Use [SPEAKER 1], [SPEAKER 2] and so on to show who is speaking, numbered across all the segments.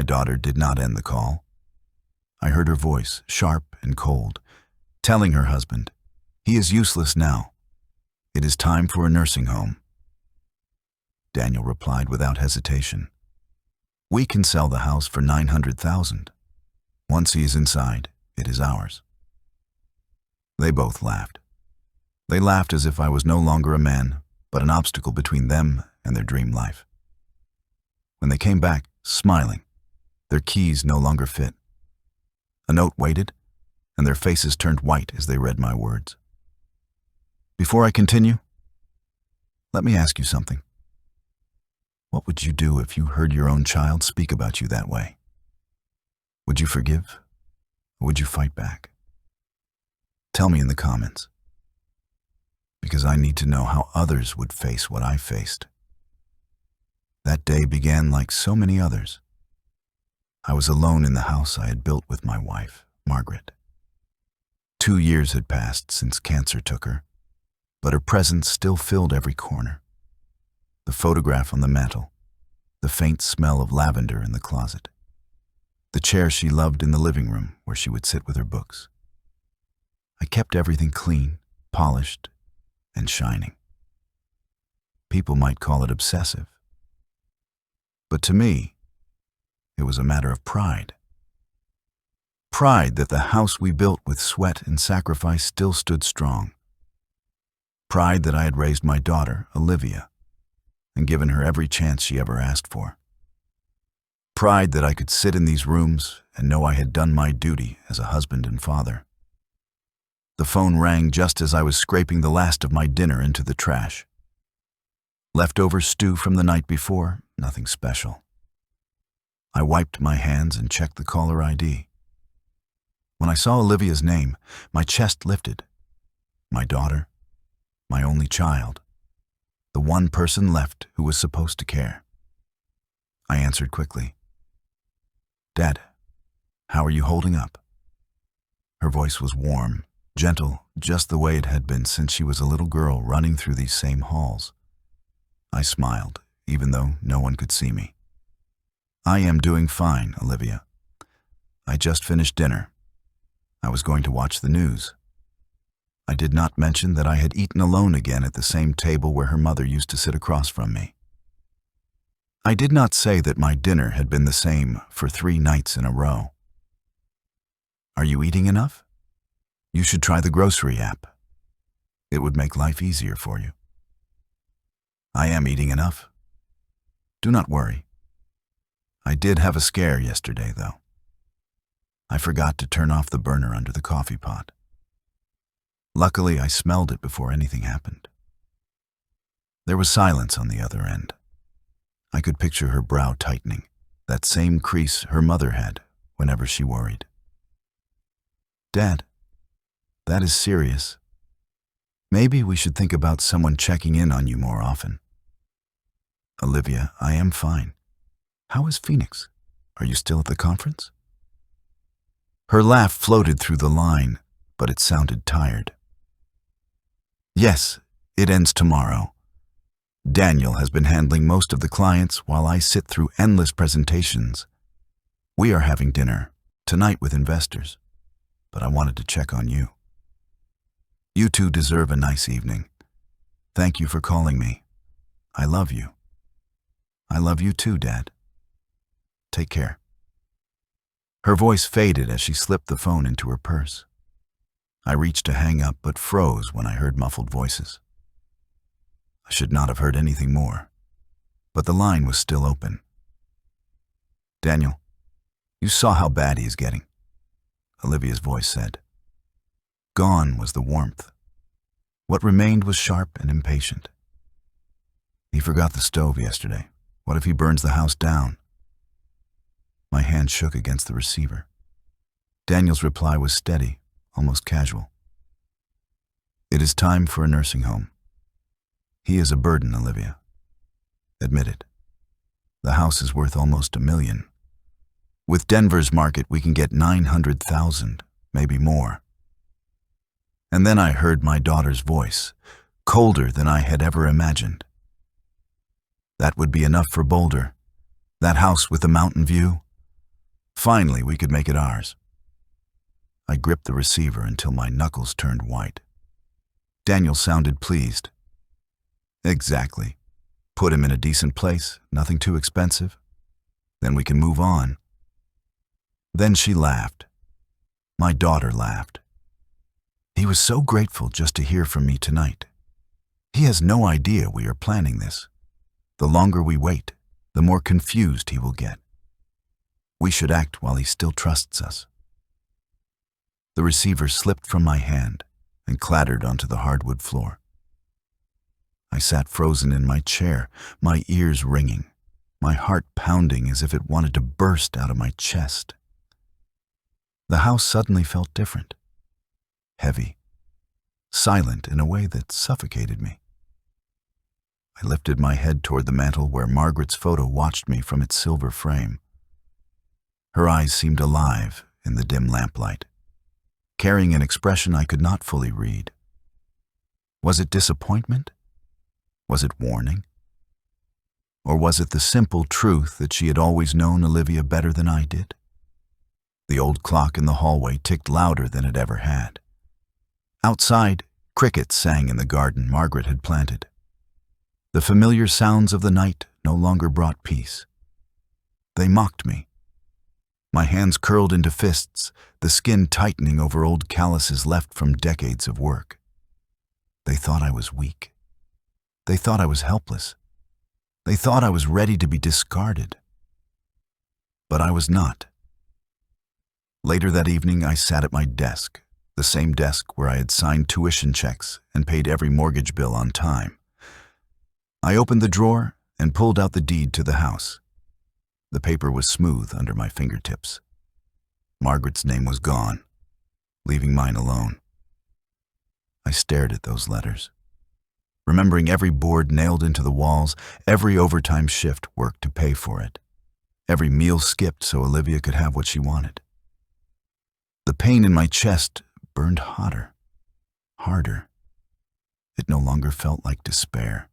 [SPEAKER 1] My daughter did not end the call. I heard her voice, sharp and cold, telling her husband, "He is useless now. It is time for a nursing home." Daniel replied without hesitation, "We can sell the house for $900,000. Once he is inside, it is ours." They both laughed. They laughed as if I was no longer a man, but an obstacle between them and their dream life. When they came back, smiling, their keys no longer fit. A note waited, and their faces turned white as they read my words. Before I continue, let me ask you something. What would you do if you heard your own child speak about you that way? Would you forgive, or would you fight back? Tell me in the comments, because I need to know how others would face what I faced. That day began like so many others. I was alone in the house I had built with my wife, Margaret. 2 years had passed since cancer took her, but her presence still filled every corner. The photograph on the mantel, the faint smell of lavender in the closet, the chair she loved in the living room where she would sit with her books. I kept everything clean, polished, and shining. People might call it obsessive, but to me, it was a matter of pride. Pride that the house we built with sweat and sacrifice still stood strong. Pride that I had raised my daughter, Olivia, and given her every chance she ever asked for. Pride that I could sit in these rooms and know I had done my duty as a husband and father. The phone rang just as I was scraping the last of my dinner into the trash. Leftover stew from the night before, nothing special. I wiped my hands and checked the caller ID. When I saw Olivia's name, my chest lifted. My daughter, my only child, the one person left who was supposed to care. I answered quickly. "Dad, how are you holding up?" Her voice was warm, gentle, just the way it had been since she was a little girl running through these same halls. I smiled, even though no one could see me. "I am doing fine, Olivia. I just finished dinner. I was going to watch the news." I did not mention that I had eaten alone again at the same table where her mother used to sit across from me. I did not say that my dinner had been the same for 3 nights in a row. "Are you eating enough? You should try the grocery app. It would make life easier for you." "I am eating enough. Do not worry. I did have a scare yesterday, though. I forgot to turn off the burner under the coffee pot. Luckily, I smelled it before anything happened." There was silence on the other end. I could picture her brow tightening, that same crease her mother had whenever she worried. "Dad, that is serious. Maybe we should think about someone checking in on you more often." "Olivia, I am fine. How is Phoenix? Are you still at the conference?" Her laugh floated through the line, but it sounded tired. "Yes, it ends tomorrow. Daniel has been handling most of the clients while I sit through endless presentations. We are having dinner tonight with investors, but I wanted to check on you. You two deserve a nice evening. Thank you for calling me. I love you. I love you too, Dad. Take care." Her voice faded as she slipped the phone into her purse. I reached to hang up but froze when I heard muffled voices. I should not have heard anything more, but the line was still open. "Daniel, you saw how bad he is getting," Olivia's voice said. Gone was the warmth. What remained was sharp and impatient. "He forgot the stove yesterday. What if he burns the house down?" My hand shook against the receiver. Daniel's reply was steady, almost casual. "It is time for a nursing home. He is a burden, Olivia. Admit it. The house is worth almost $1 million. With Denver's market, we can get 900,000, maybe more." And then I heard my daughter's voice, colder than I had ever imagined. "That would be enough for Boulder. That house with the mountain view. Finally, we could make it ours. I gripped the receiver until my knuckles turned white. Daniel sounded pleased. Exactly. Put him in a decent place, nothing too expensive. Then we can move on. Then she laughed. My daughter laughed. He was so grateful just to hear from me tonight. He has no idea we are planning this. The longer we wait, the more confused he will get. We should act while he still trusts us. The receiver slipped from my hand and clattered onto the hardwood floor. I sat frozen in my chair, my ears ringing, my heart pounding as if it wanted to burst out of my chest. The house suddenly felt different, heavy, silent in a way that suffocated me. I lifted my head toward the mantel where Margaret's photo watched me from its silver frame. Her eyes seemed alive in the dim lamplight, carrying an expression I could not fully read. Was it disappointment? Was it warning? Or was it the simple truth that she had always known Olivia better than I did? The old clock in the hallway ticked louder than it ever had. Outside, crickets sang in the garden Margaret had planted. The familiar sounds of the night no longer brought peace. They mocked me. My hands curled into fists, the skin tightening over old calluses left from decades of work. They thought I was weak. They thought I was helpless. They thought I was ready to be discarded. But I was not. Later that evening, I sat at my desk, the same desk where I had signed tuition checks and paid every mortgage bill on time. I opened the drawer and pulled out the deed to the house. The paper was smooth under my fingertips. Margaret's name was gone, leaving mine alone. I stared at those letters, remembering every board nailed into the walls, every overtime shift worked to pay for it, every meal skipped so Olivia could have what she wanted. The pain in my chest burned hotter, harder. It no longer felt like despair.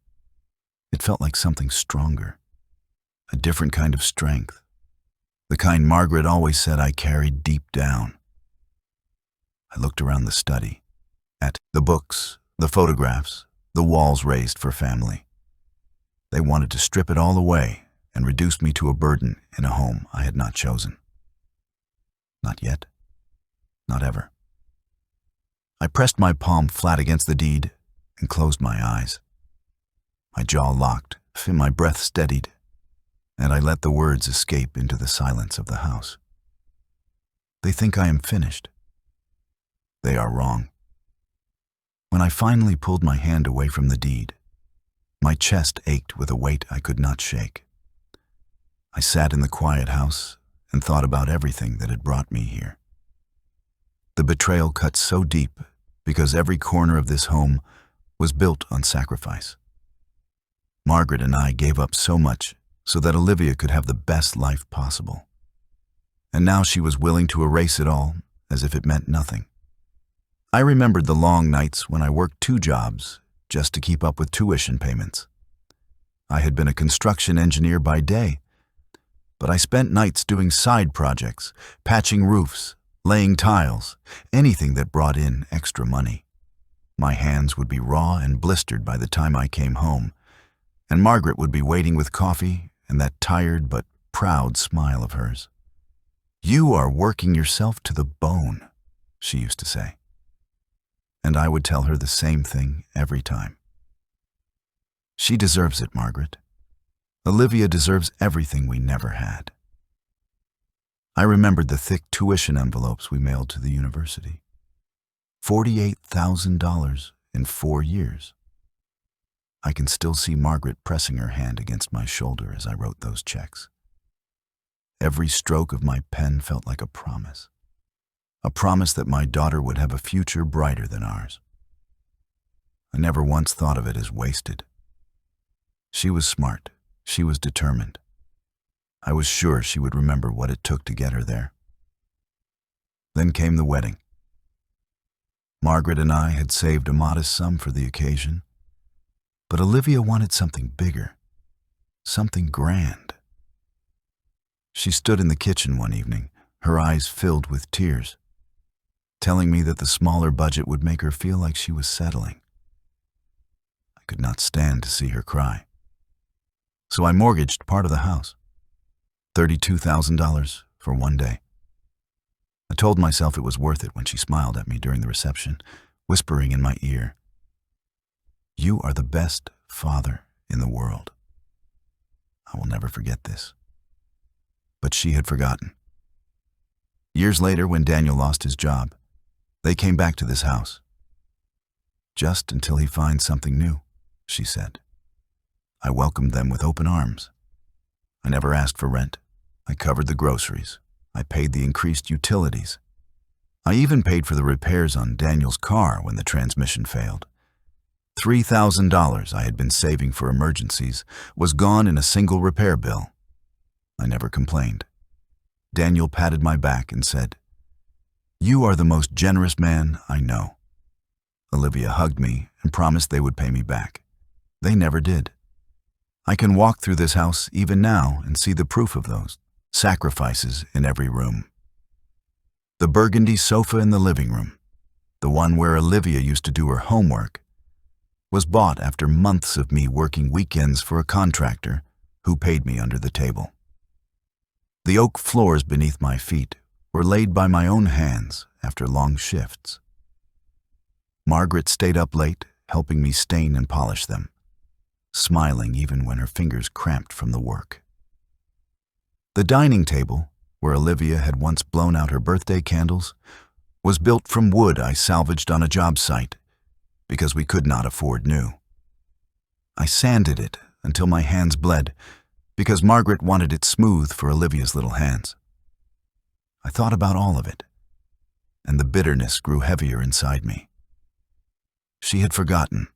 [SPEAKER 1] It felt like something stronger, a different kind of strength, the kind Margaret always said I carried deep down. I looked around the study, at the books, the photographs, the walls raised for family. They wanted to strip it all away and reduce me to a burden in a home I had not chosen. Not yet. Not ever. I pressed my palm flat against the deed and closed my eyes. My jaw locked, my breath steadied, and I let the words escape into the silence of the house. They think I am finished. They are wrong. When I finally pulled my hand away from the deed, my chest ached with a weight I could not shake. I sat in the quiet house and thought about everything that had brought me here. The betrayal cut so deep because every corner of this home was built on sacrifice. Margaret and I gave up so much so that Olivia could have the best life possible. And now she was willing to erase it all as if it meant nothing. I remembered the long nights when I worked 2 jobs just to keep up with tuition payments. I had been a construction engineer by day, but I spent nights doing side projects, patching roofs, laying tiles, anything that brought in extra money. My hands would be raw and blistered by the time I came home, and Margaret would be waiting with coffee and that tired but proud smile of hers. "You are working yourself to the bone," she used to say. And I would tell her the same thing every time. She deserves it, Margaret. Olivia deserves everything we never had. I remembered the thick tuition envelopes we mailed to the university. $48,000 in 4 years. I can still see Margaret pressing her hand against my shoulder as I wrote those checks. Every stroke of my pen felt like a promise that my daughter would have a future brighter than ours. I never once thought of it as wasted. She was smart. She was determined. I was sure she would remember what it took to get her there. Then came the wedding. Margaret and I had saved a modest sum for the occasion, but Olivia wanted something bigger, something grand. She stood in the kitchen one evening, her eyes filled with tears, telling me that the smaller budget would make her feel like she was settling. I could not stand to see her cry. So I mortgaged part of the house, $32,000 for one day. I told myself it was worth it when she smiled at me during the reception, whispering in my ear, "You are the best father in the world." I will never forget this. But she had forgotten. Years later, when Daniel lost his job, they came back to this house. "Just until he finds something new," she said. I welcomed them with open arms. I never asked for rent. I covered the groceries. I paid the increased utilities. I even paid for the repairs on Daniel's car when the transmission failed. $3,000 I had been saving for emergencies was gone in a single repair bill. I never complained. Daniel patted my back and said, "You are the most generous man I know." Olivia hugged me and promised they would pay me back. They never did. I can walk through this house even now and see the proof of those sacrifices in every room. The burgundy sofa in the living room, the one where Olivia used to do her homework, was bought after months of me working weekends for a contractor who paid me under the table. The oak floors beneath my feet were laid by my own hands after long shifts. Margaret stayed up late, helping me stain and polish them, smiling even when her fingers cramped from the work. The dining table, where Olivia had once blown out her birthday candles, was built from wood I salvaged on a job site because we could not afford new. I sanded it until my hands bled because Margaret wanted it smooth for Olivia's little hands. I thought about all of it, and the bitterness grew heavier inside me. She had forgotten.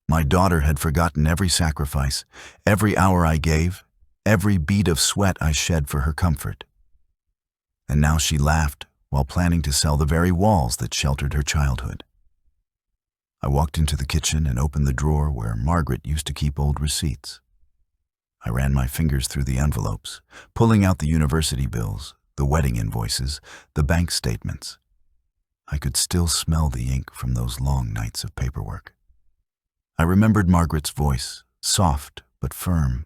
[SPEAKER 1] My daughter had forgotten every sacrifice, every hour I gave, every bead of sweat I shed for her comfort. And now she laughed while planning to sell the very walls that sheltered her childhood. I walked into the kitchen and opened the drawer where Margaret used to keep old receipts. I ran my fingers through the envelopes, pulling out the university bills, the wedding invoices, the bank statements. I could still smell the ink from those long nights of paperwork. I remembered Margaret's voice, soft but firm.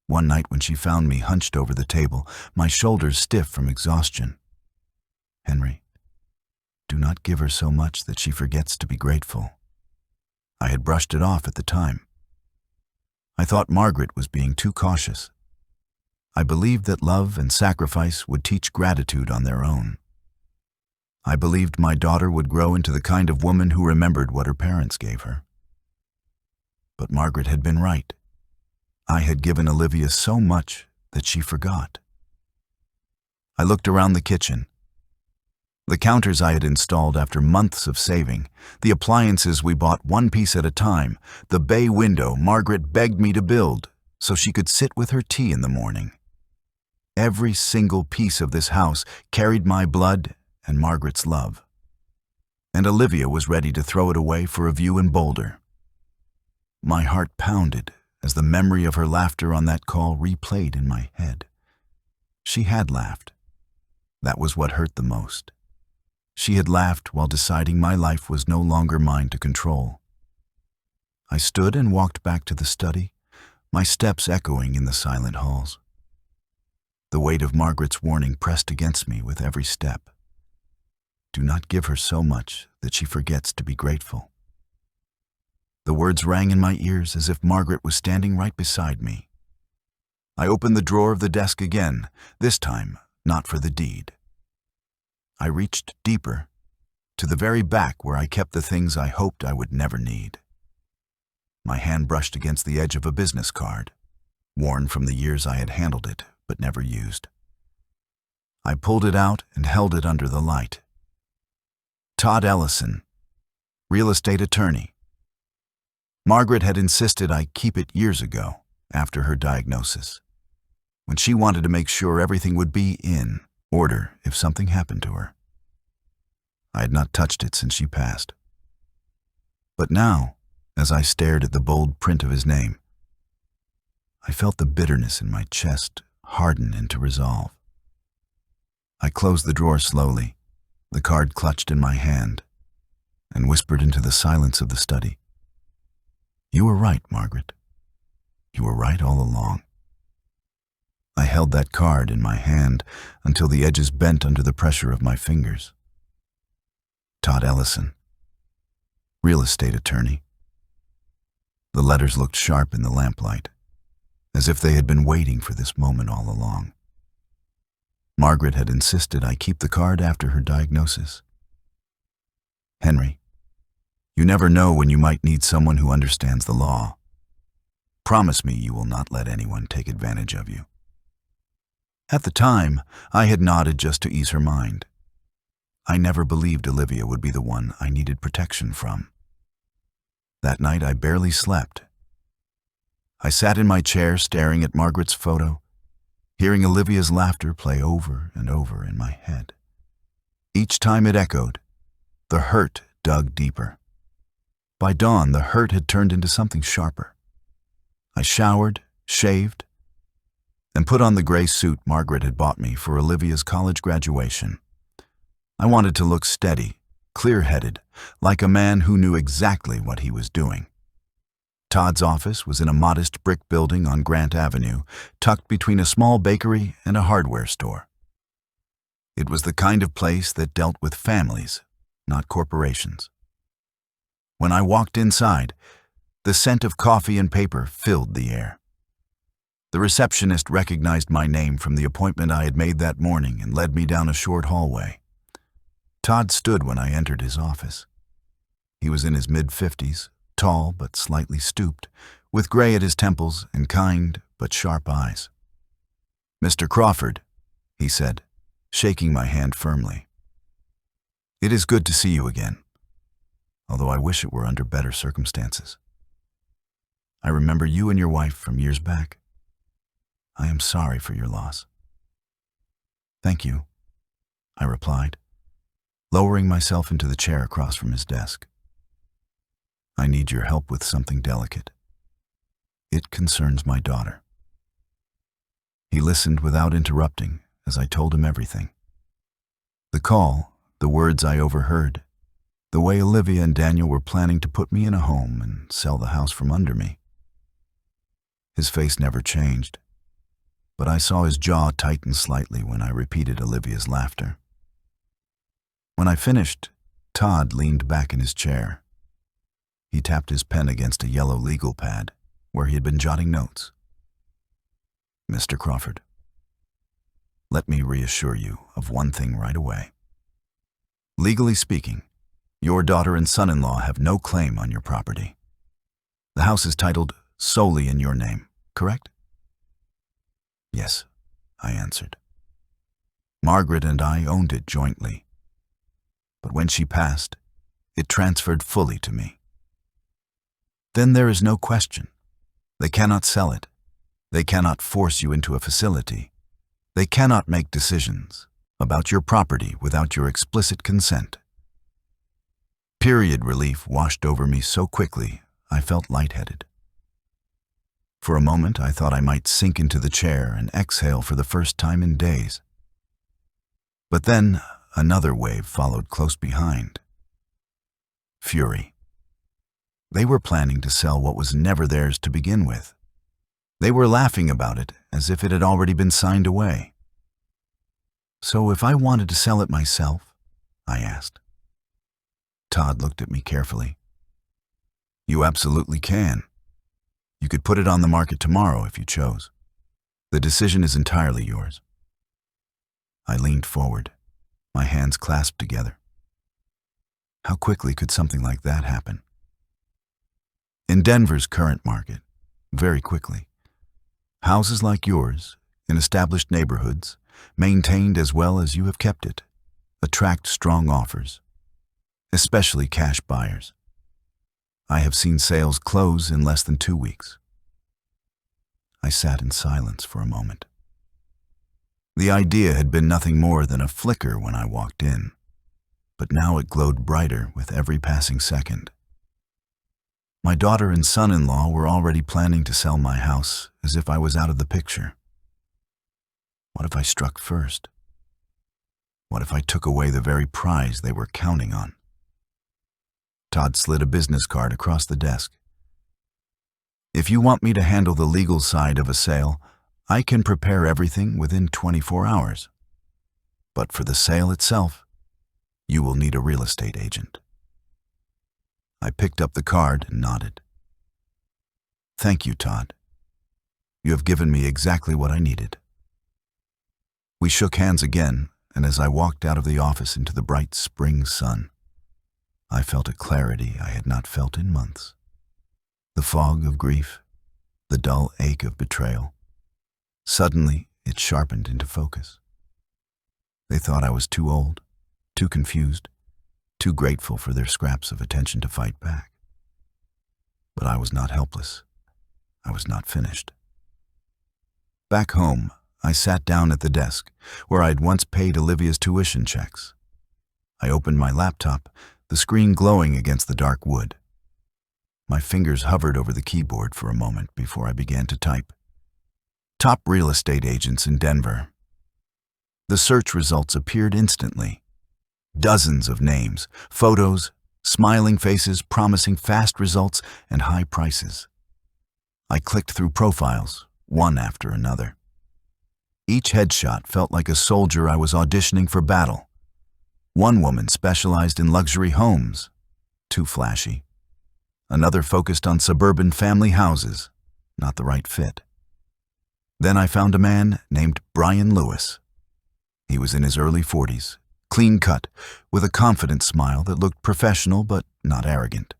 [SPEAKER 1] One night when she found me hunched over the table, my shoulders stiff from exhaustion. "Henry, do not give her so much that she forgets to be grateful." I had brushed it off at the time. I thought Margaret was being too cautious. I believed that love and sacrifice would teach gratitude on their own. I believed my daughter would grow into the kind of woman who remembered what her parents gave her. But Margaret had been right. I had given Olivia so much that she forgot. I looked around the kitchen. The counters I had installed after months of saving, the appliances we bought one piece at a time, the bay window Margaret begged me to build so she could sit with her tea in the morning. Every single piece of this house carried my blood and Margaret's love. And Olivia was ready to throw it away for a view in Boulder. My heart pounded as the memory of her laughter on that call replayed in my head. She had laughed. That was what hurt the most. She had laughed while deciding my life was no longer mine to control. I stood and walked back to the study, my steps echoing in the silent halls. The weight of Margaret's warning pressed against me with every step. Do not give her so much that she forgets to be grateful. The words rang in my ears as if Margaret was standing right beside me. I opened the drawer of the desk again, this time not for the deed. I reached deeper, to the very back where I kept the things I hoped I would never need. My hand brushed against the edge of a business card, worn from the years I had handled it but never used. I pulled it out and held it under the light. Todd Ellison, real estate attorney. Margaret had insisted I keep it years ago, after her diagnosis, when she wanted to make sure everything would be in order if something happened to her. I had not touched it since she passed. But now, as I stared at the bold print of his name, I felt the bitterness in my chest harden into resolve. I closed the drawer slowly, the card clutched in my hand, and whispered into the silence of the study. "You were right, Margaret. You were right all along." I held that card in my hand until the edges bent under the pressure of my fingers. Todd Ellison, real estate attorney. The letters looked sharp in the lamplight, as if they had been waiting for this moment all along. Margaret had insisted I keep the card after her diagnosis. "Henry, you never know when you might need someone who understands the law. Promise me you will not let anyone take advantage of you." At the time, I had nodded just to ease her mind. I never believed Olivia would be the one I needed protection from. That night I barely slept. I sat in my chair staring at Margaret's photo, hearing Olivia's laughter play over and over in my head. Each time it echoed, the hurt dug deeper. By dawn, the hurt had turned into something sharper. I showered, shaved, and put on the gray suit Margaret had bought me for Olivia's college graduation. I wanted to look steady, clear-headed, like a man who knew exactly what he was doing. Todd's office was in a modest brick building on Grant Avenue, tucked between a small bakery and a hardware store. It was the kind of place that dealt with families, not corporations. When I walked inside, the scent of coffee and paper filled the air. The receptionist recognized my name from the appointment I had made that morning and led me down a short hallway. Todd stood when I entered his office. He was in his mid-50s, tall but slightly stooped, with gray at his temples and kind but sharp eyes. "Mr. Crawford," he said, shaking my hand firmly. "It is good to see you again, although I wish it were under better circumstances. I remember you and your wife from years back. I am sorry for your loss." "Thank you," I replied, lowering myself into the chair across from his desk. "I need your help with something delicate. It concerns my daughter." He listened without interrupting as I told him everything. The call, the words I overheard, the way Olivia and Daniel were planning to put me in a home and sell the house from under me. His face never changed, but I saw his jaw tighten slightly when I repeated Olivia's laughter. When I finished, Todd leaned back in his chair. He tapped his pen against a yellow legal pad where he had been jotting notes. "Mr. Crawford, let me reassure you of one thing right away. Legally speaking, your daughter and son-in-law have no claim on your property. The house is titled solely in your name, correct?" "Yes," I answered. "Margaret and I owned it jointly. But when she passed, it transferred fully to me. Then there is no question. They cannot sell it. They cannot force you into a facility. They cannot make decisions about your property without your explicit consent." Period relief washed over me so quickly, I felt lightheaded. For a moment, I thought I might sink into the chair and exhale for the first time in days. But then, another wave followed close behind. Fury. They were planning to sell what was never theirs to begin with. They were laughing about it as if it had already been signed away. "So if I wanted to sell it myself?" I asked. Todd looked at me carefully. "You absolutely can. You could put it on the market tomorrow if you chose. The decision is entirely yours." I leaned forward, my hands clasped together. How quickly could something like that happen? In Denver's current market, very quickly. Houses like yours, in established neighborhoods, maintained as well as you have kept it, attract strong offers, especially cash buyers. I have seen sales close in less than 2 weeks. I sat in silence for a moment. The idea had been nothing more than a flicker when I walked in, but now it glowed brighter with every passing second. My daughter and son-in-law were already planning to sell my house as if I was out of the picture. What if I struck first? What if I took away the very prize they were counting on? Todd slid a business card across the desk. If you want me to handle the legal side of a sale, I can prepare everything within 24 hours. But for the sale itself, you will need a real estate agent. I picked up the card and nodded. Thank you, Todd. You have given me exactly what I needed. We shook hands again, and as I walked out of the office into the bright spring sun, I felt a clarity I had not felt in months. The fog of grief, the dull ache of betrayal. Suddenly, it sharpened into focus. They thought I was too old, too confused, too grateful for their scraps of attention to fight back. But I was not helpless. I was not finished. Back home, I sat down at the desk where I'd once paid Olivia's tuition checks. I opened my laptop, the screen glowing against the dark wood. My fingers hovered over the keyboard for a moment before I began to type. Top real estate agents in Denver. The search results appeared instantly. Dozens of names, photos, smiling faces promising fast results and high prices. I clicked through profiles, one after another. Each headshot felt like a soldier I was auditioning for battle. One woman specialized in luxury homes, too flashy. Another focused on suburban family houses, not the right fit. Then I found a man named Brian Lewis. He was in his early 40s, clean-cut, with a confident smile that looked professional but not arrogant.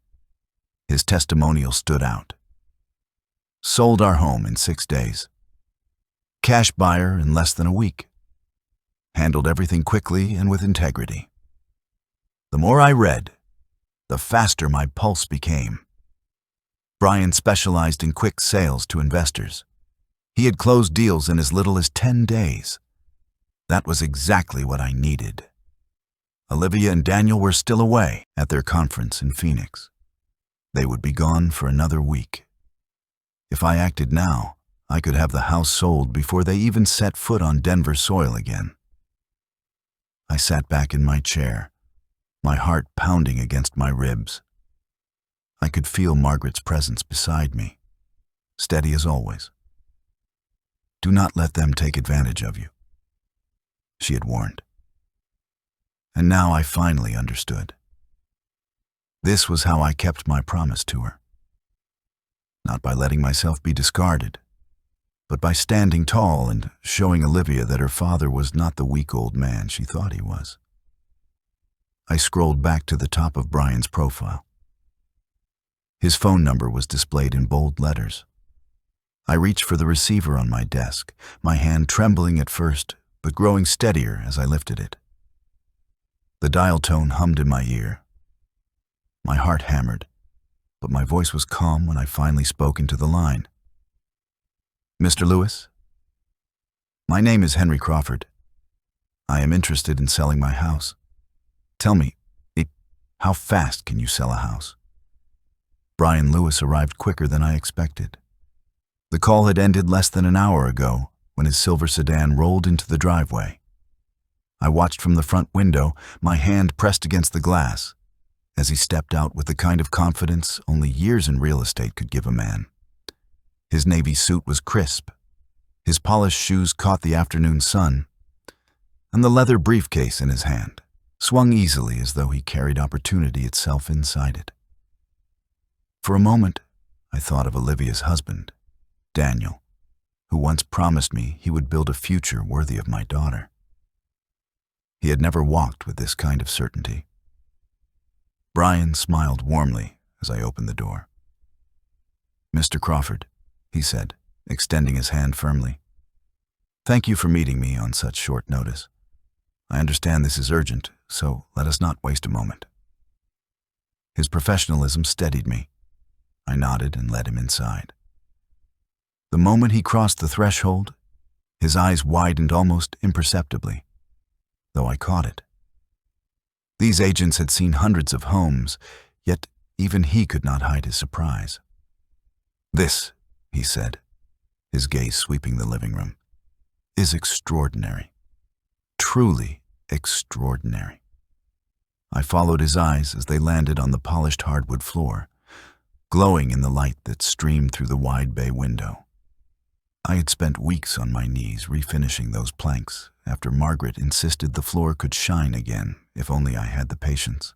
[SPEAKER 1] His testimonial stood out. Sold our home in 6 days. Cash buyer in less than a week. Handled everything quickly and with integrity. The more I read, the faster my pulse became. Brian specialized in quick sales to investors. He had closed deals in as little as 10 days. That was exactly what I needed. Olivia and Daniel were still away at their conference in Phoenix. They would be gone for another week. If I acted now, I could have the house sold before they even set foot on Denver soil again. I sat back in my chair, my heart pounding against my ribs. I could feel Margaret's presence beside me, steady as always. Do not let them take advantage of you, she had warned. And now I finally understood. This was how I kept my promise to her. Not by letting myself be discarded, but by standing tall and showing Olivia that her father was not the weak old man she thought he was. I scrolled back to the top of Brian's profile. His phone number was displayed in bold letters. I reached for the receiver on my desk, my hand trembling at first, but growing steadier as I lifted it. The dial tone hummed in my ear. My heart hammered, but my voice was calm when I finally spoke into the line. Mr. Lewis? My name is Henry Crawford. I am interested in selling my house. Tell me, how fast can you sell a house? Brian Lewis arrived quicker than I expected. The call had ended less than an hour ago when his silver sedan rolled into the driveway. I watched from the front window, my hand pressed against the glass, as he stepped out with the kind of confidence only years in real estate could give a man. His navy suit was crisp. His polished shoes caught the afternoon sun, and the leather briefcase in his hand swung easily as though he carried opportunity itself inside it. For a moment, I thought of Olivia's husband, Daniel, who once promised me he would build a future worthy of my daughter. He had never walked with this kind of certainty. Brian smiled warmly as I opened the door. Mr. Crawford, he said, extending his hand firmly. Thank you for meeting me on such short notice. I understand this is urgent, so let us not waste a moment. His professionalism steadied me. I nodded and led him inside. The moment he crossed the threshold, his eyes widened almost imperceptibly, though I caught it. These agents had seen hundreds of homes, yet even he could not hide his surprise. This, he said, his gaze sweeping the living room, is extraordinary. Truly extraordinary. I followed his eyes as they landed on the polished hardwood floor, glowing in the light that streamed through the wide bay window. I had spent weeks on my knees refinishing those planks after Margaret insisted the floor could shine again if only I had the patience.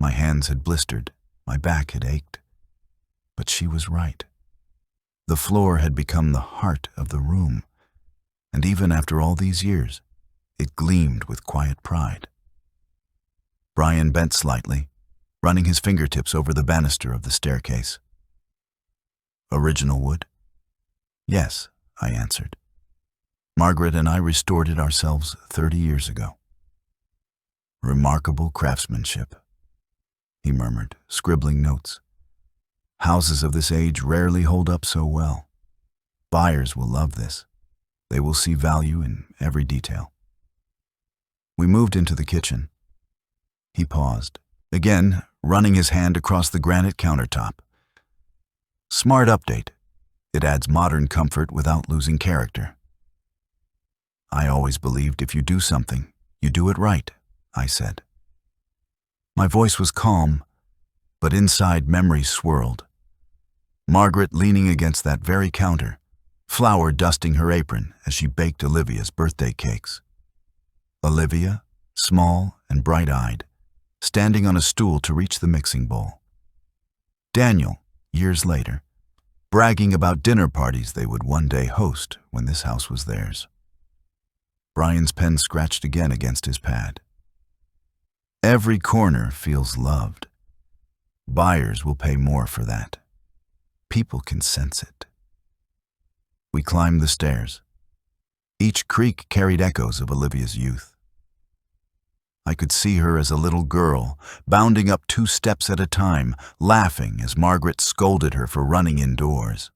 [SPEAKER 1] My hands had blistered, my back had ached. But she was right. The floor had become the heart of the room, and even after all these years, it gleamed with quiet pride. Brian bent slightly, running his fingertips over the banister of the staircase. Original wood? Yes, I answered. Margaret and I restored it ourselves 30 years ago. Remarkable craftsmanship, he murmured, scribbling notes. Houses of this age rarely hold up so well. Buyers will love this. They will see value in every detail. We moved into the kitchen. He paused, again running his hand across the granite countertop. Smart update. It adds modern comfort without losing character. I always believed if you do something, you do it right, I said. My voice was calm, but inside memories swirled. Margaret leaning against that very counter, flour dusting her apron as she baked Olivia's birthday cakes. Olivia, small and bright-eyed, standing on a stool to reach the mixing bowl. Daniel, years later, bragging about dinner parties they would one day host when this house was theirs. Brian's pen scratched again against his pad. Every corner feels loved. Buyers will pay more for that. People can sense it. We climbed the stairs. Each creak carried echoes of Olivia's youth. I could see her as a little girl, bounding up 2 steps at a time, laughing as Margaret scolded her for running indoors.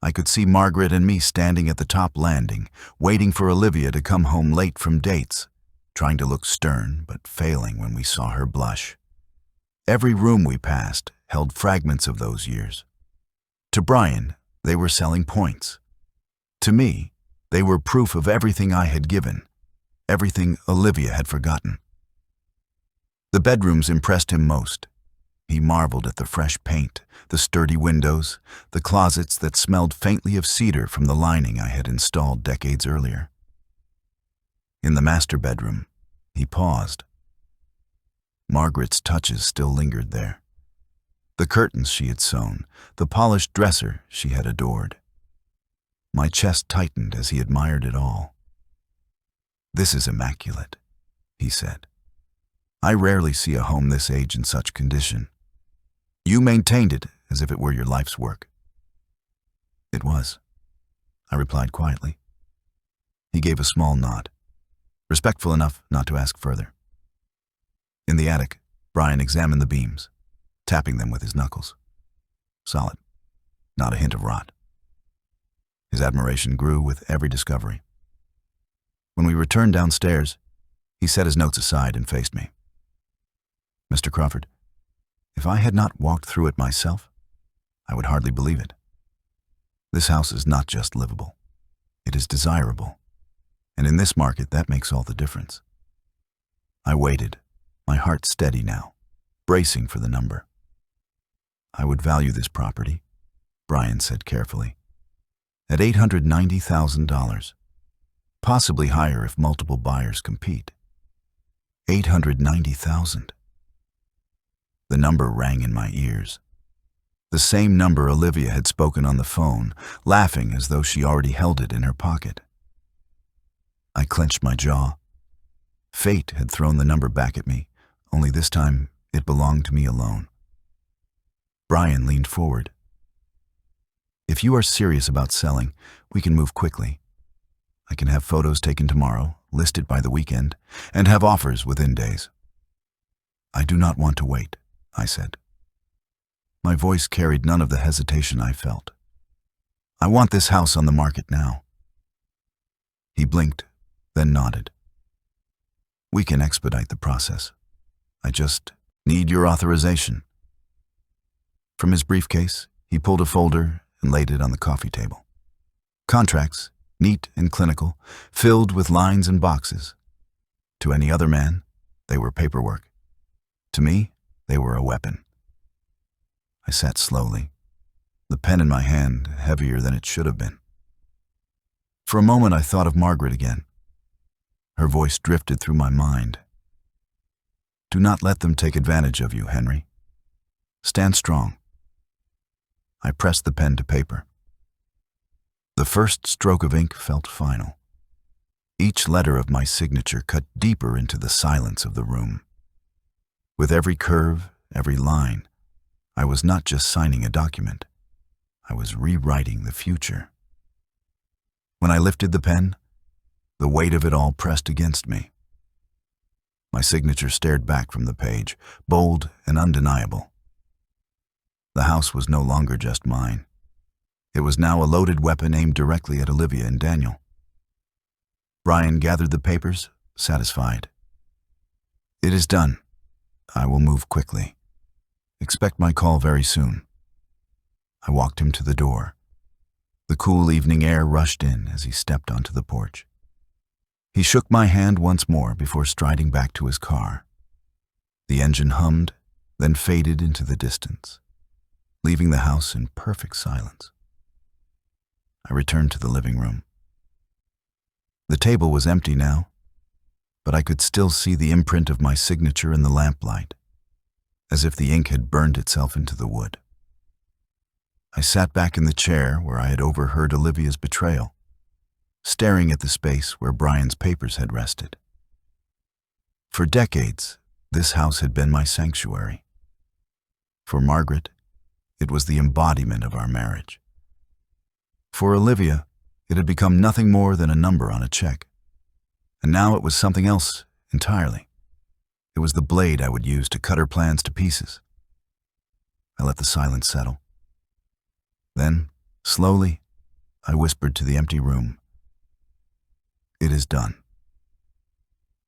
[SPEAKER 1] I could see Margaret and me standing at the top landing, waiting for Olivia to come home late from dates, trying to look stern but failing when we saw her blush. Every room we passed held fragments of those years. To Brian, they were selling points. To me, they were proof of everything I had given, everything Olivia had forgotten. The bedrooms impressed him most. He marveled at the fresh paint, the sturdy windows, the closets that smelled faintly of cedar from the lining I had installed decades earlier. In the master bedroom, he paused. Margaret's touches still lingered there. The curtains she had sewn, the polished dresser she had adored. My chest tightened as he admired it all. "This is immaculate," he said. "I rarely see a home this age in such condition. You maintained it as if it were your life's work." "It was," I replied quietly. He gave a small nod, respectful enough not to ask further. In the attic, Brian examined the beams, tapping them with his knuckles. Solid, not a hint of rot. His admiration grew with every discovery. When we returned downstairs, he set his notes aside and faced me. "Mr. Crawford, if I had not walked through it myself, I would hardly believe it. This house is not just livable. It is desirable. And in this market, that makes all the difference." I waited, my heart steady now, bracing for the number. "I would value this property," Brian said carefully, "at $890,000. Possibly higher if multiple buyers compete." $890,000. The number rang in my ears. The same number Olivia had spoken on the phone, laughing as though she already held it in her pocket. I clenched my jaw. Fate had thrown the number back at me, only this time it belonged to me alone. Brian leaned forward. "If you are serious about selling, we can move quickly. I can have photos taken tomorrow, listed by the weekend, and have offers within days." "I do not want to wait," I said. My voice carried none of the hesitation I felt. "I want this house on the market now." He blinked, then nodded. "We can expedite the process. I just need your authorization." From his briefcase, he pulled a folder and laid it on the coffee table. Contracts, neat and clinical, filled with lines and boxes, To any other man, they were paperwork. To me, they were a weapon. I sat slowly, the pen in my hand heavier than it should have been. For a moment I thought of Margaret again. Her voice drifted through my mind. Do not let them take advantage of you, Henry. Stand strong. I pressed the pen to paper. The first stroke of ink felt final. Each letter of my signature cut deeper into the silence of the room. With every curve, every line, I was not just signing a document. I was rewriting the future. When I lifted the pen, the weight of it all pressed against me. My signature stared back from the page, bold and undeniable. The house was no longer just mine. It was now a loaded weapon aimed directly at Olivia and Daniel. Brian gathered the papers, satisfied. It is done. I will move quickly. Expect my call very soon. I walked him to the door. The cool evening air rushed in as he stepped onto the porch. He shook my hand once more before striding back to his car. The engine hummed, then faded into the distance, leaving the house in perfect silence. I returned to the living room. The table was empty now, but I could still see the imprint of my signature in the lamplight, as if the ink had burned itself into the wood. I sat back in the chair where I had overheard Olivia's betrayal, staring at the space where Brian's papers had rested. For decades, this house had been my sanctuary. For Margaret, it was the embodiment of our marriage. For Olivia, it had become nothing more than a number on a check. And now it was something else entirely. It was the blade I would use to cut her plans to pieces. I let the silence settle. Then, slowly, I whispered to the empty room, "It is done."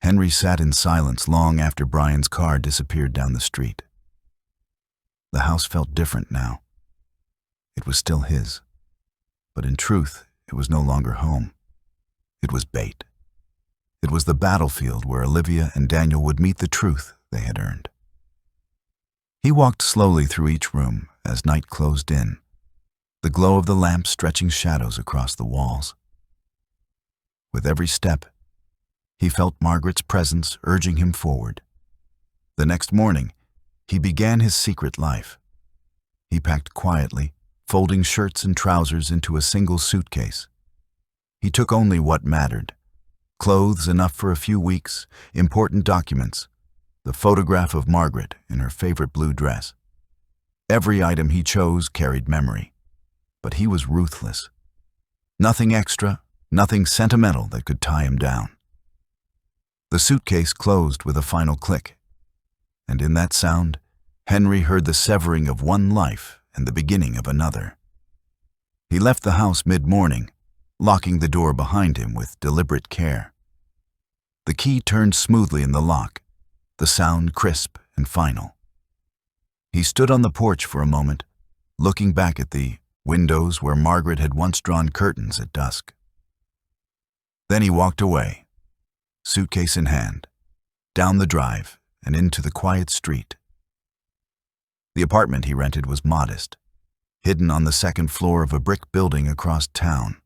[SPEAKER 1] Henry sat in silence long after Brian's car disappeared down the street. The house felt different now. It was still his, but in truth, it was no longer home. It was bait. It was the battlefield where Olivia and Daniel would meet the truth they had earned. He walked slowly through each room as night closed in, the glow of the lamp stretching shadows across the walls. With every step, he felt Margaret's presence urging him forward. The next morning, he began his secret life. He packed quietly, folding shirts and trousers into a single suitcase. He took only what mattered: clothes enough for a few weeks, important documents, the photograph of Margaret in her favorite blue dress. Every item he chose carried memory, but he was ruthless. Nothing extra, nothing sentimental that could tie him down. The suitcase closed with a final click, and in that sound, Henry heard the severing of one life and the beginning of another. He left the house mid-morning, locking the door behind him with deliberate care. The key turned smoothly in the lock, the sound crisp and final. He stood on the porch for a moment, looking back at the windows where Margaret had once drawn curtains at dusk. Then he walked away, suitcase in hand, down the drive and into the quiet street. The apartment he rented was modest, hidden on the second floor of a brick building across town.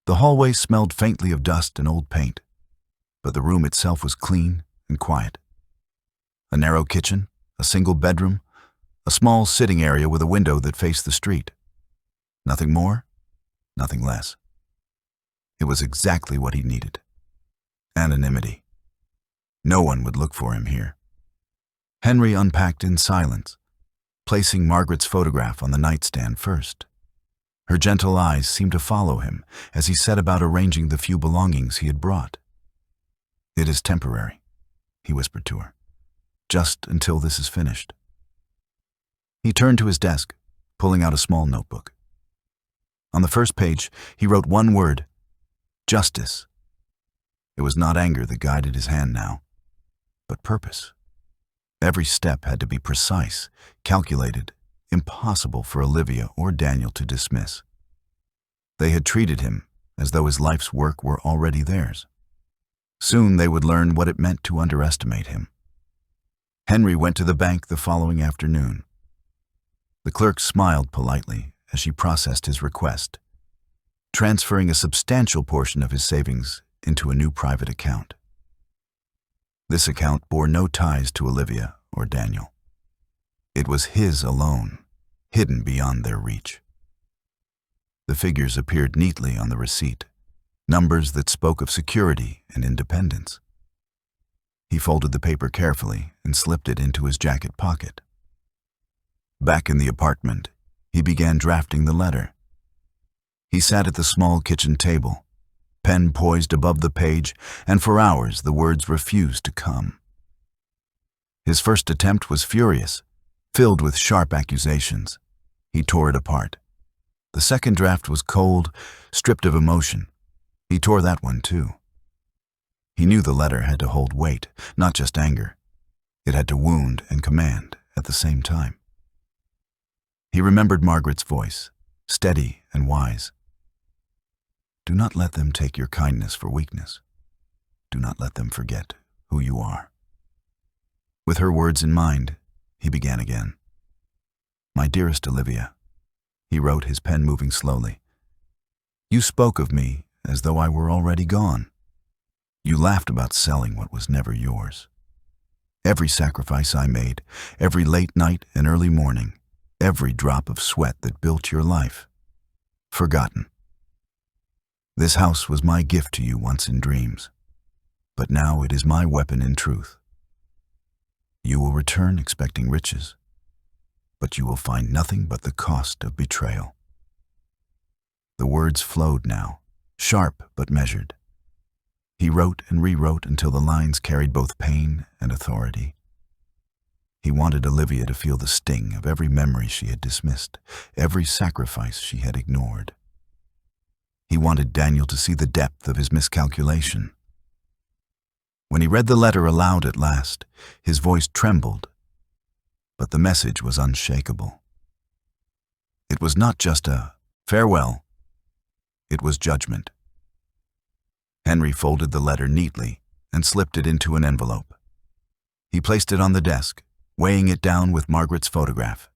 [SPEAKER 1] The hallway smelled faintly of dust and old paint, but the room itself was clean and quiet. A narrow kitchen, a single bedroom, a small sitting area with a window that faced the street. Nothing more, nothing less. It was exactly what he needed. Anonymity. No one would look for him here. Henry unpacked in silence, placing Margaret's photograph on the nightstand first. Her gentle eyes seemed to follow him as he set about arranging the few belongings he had brought. "It is temporary," he whispered to her, "just until this is finished." He turned to his desk, pulling out a small notebook. On the first page, he wrote one word: justice. It was not anger that guided his hand now, but purpose. Every step had to be precise, calculated, impossible for Olivia or Daniel to dismiss. They had treated him as though his life's work were already theirs. Soon they would learn what it meant to underestimate him. Henry went to the bank the following afternoon. The clerk smiled politely as she processed his request, transferring a substantial portion of his savings into a new private account. This account bore no ties to Olivia or Daniel. It was his alone, hidden beyond their reach. The figures appeared neatly on the receipt, numbers that spoke of security and independence. He folded the paper carefully and slipped it into his jacket pocket. Back in the apartment, he began drafting the letter. He sat at the small kitchen table, pen poised above the page, and for hours the words refused to come. His first attempt was furious, filled with sharp accusations. He tore it apart. The second draft was cold, stripped of emotion. He tore that one too. He knew the letter had to hold weight, not just anger. It had to wound and command at the same time. He remembered Margaret's voice, steady and wise. Do not let them take your kindness for weakness. Do not let them forget who you are. With her words in mind, he began again. My dearest Olivia, he wrote, his pen moving slowly. You spoke of me as though I were already gone. You laughed about selling what was never yours. Every sacrifice I made, every late night and early morning, every drop of sweat that built your life, forgotten. This house was my gift to you once in dreams, but now it is my weapon in truth. You will return expecting riches, but you will find nothing but the cost of betrayal. The words flowed now, sharp but measured. He wrote and rewrote until the lines carried both pain and authority. He wanted Olivia to feel the sting of every memory she had dismissed, every sacrifice she had ignored. He wanted Daniel to see the depth of his miscalculation. When he read the letter aloud at last, his voice trembled, but the message was unshakable. It was not just a farewell. It was judgment. Henry folded the letter neatly and slipped it into an envelope. He placed it on the desk, weighing it down with Margaret's photograph.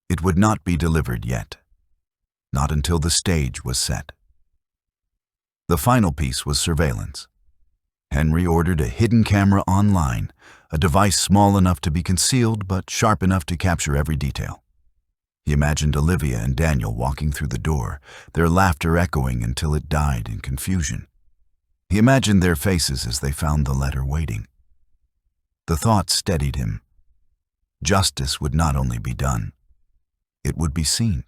[SPEAKER 1] It would not be delivered yet, not until the stage was set. The final piece was surveillance. Henry ordered a hidden camera online, a device small enough to be concealed but sharp enough to capture every detail. He imagined Olivia and Daniel walking through the door, their laughter echoing until it died in confusion. He imagined their faces as they found the letter waiting. The thought steadied him. Justice would not only be done, it would be seen.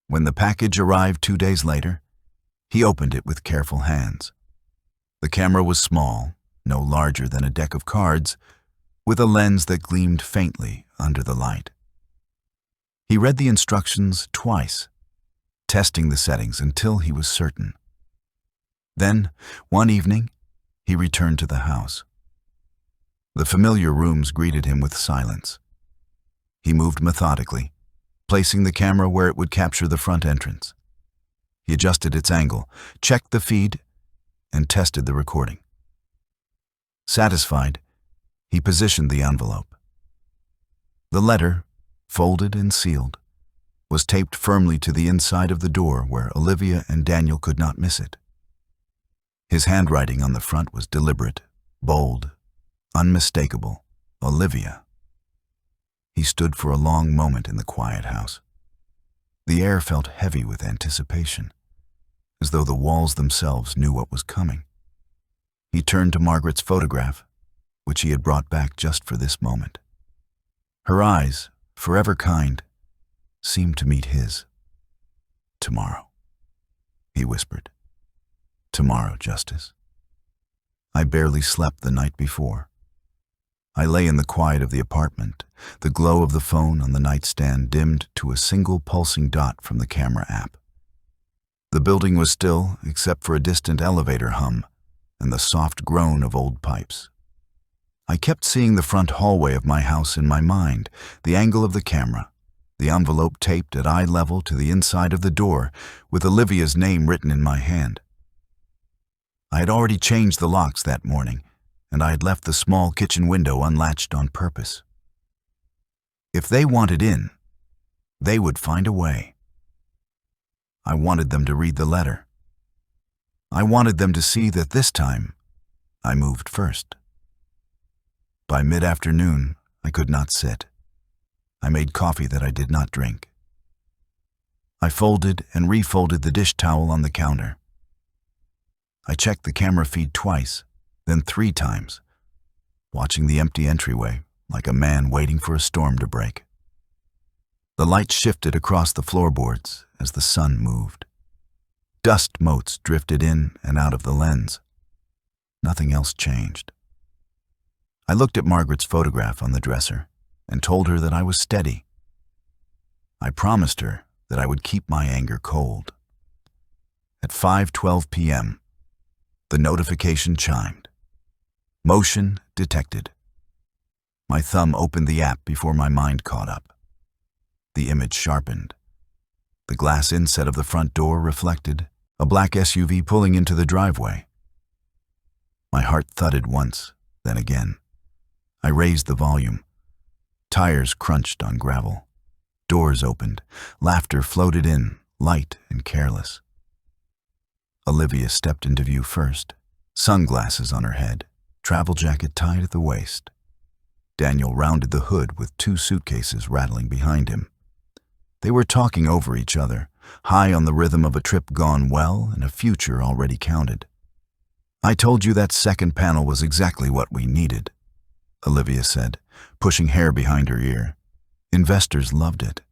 [SPEAKER 1] When the package arrived 2 days later, he opened it with careful hands. The camera was small, no larger than a deck of cards, with a lens that gleamed faintly under the light. He read the instructions twice, testing the settings until he was certain. Then, one evening, he returned to the house. The familiar rooms greeted him with silence. He moved methodically, placing the camera where it would capture the front entrance. He adjusted its angle, checked the feed, and tested the recording. Satisfied, he positioned the envelope. The letter, folded and sealed, was taped firmly to the inside of the door where Olivia and Daniel could not miss it. His handwriting on the front was deliberate, bold, unmistakable. Olivia. He stood for a long moment in the quiet house. The air felt heavy with anticipation, as though the walls themselves knew what was coming. He turned to Margaret's photograph, which he had brought back just for this moment. Her eyes, forever kind, seemed to meet his. Tomorrow, he whispered. Tomorrow, Justice. I barely slept the night before. I lay in the quiet of the apartment, the glow of the phone on the nightstand dimmed to a single pulsing dot from the camera app. The building was still, except for a distant elevator hum and the soft groan of old pipes. I kept seeing the front hallway of my house in my mind, the angle of the camera, the envelope taped at eye level to the inside of the door with Olivia's name written in my hand. I had already changed the locks that morning, and I had left the small kitchen window unlatched on purpose. If they wanted in, they would find a way. I wanted them to read the letter. I wanted them to see that this time, I moved first. By mid-afternoon, I could not sit. I made coffee that I did not drink. I folded and refolded the dish towel on the counter. I checked the camera feed twice, then 3 times, watching the empty entryway like a man waiting for a storm to break. The light shifted across the floorboards as the sun moved. Dust motes drifted in and out of the lens. Nothing else changed. I looked at Margaret's photograph on the dresser and told her that I was steady. I promised her that I would keep my anger cold. At 5:12 p.m., the notification chimed. Motion detected. My thumb opened the app before my mind caught up. The image sharpened. The glass inset of the front door reflected a black SUV pulling into the driveway. My heart thudded once, then again. I raised the volume. Tires crunched on gravel. Doors opened. Laughter floated in, light and careless. Olivia stepped into view first, sunglasses on her head, travel jacket tied at the waist. Daniel rounded the hood with 2 suitcases rattling behind him. They were talking over each other, high on the rhythm of a trip gone well and a future already counted. I told you that second panel was exactly what we needed, Olivia said, pushing hair behind her ear. Investors loved it.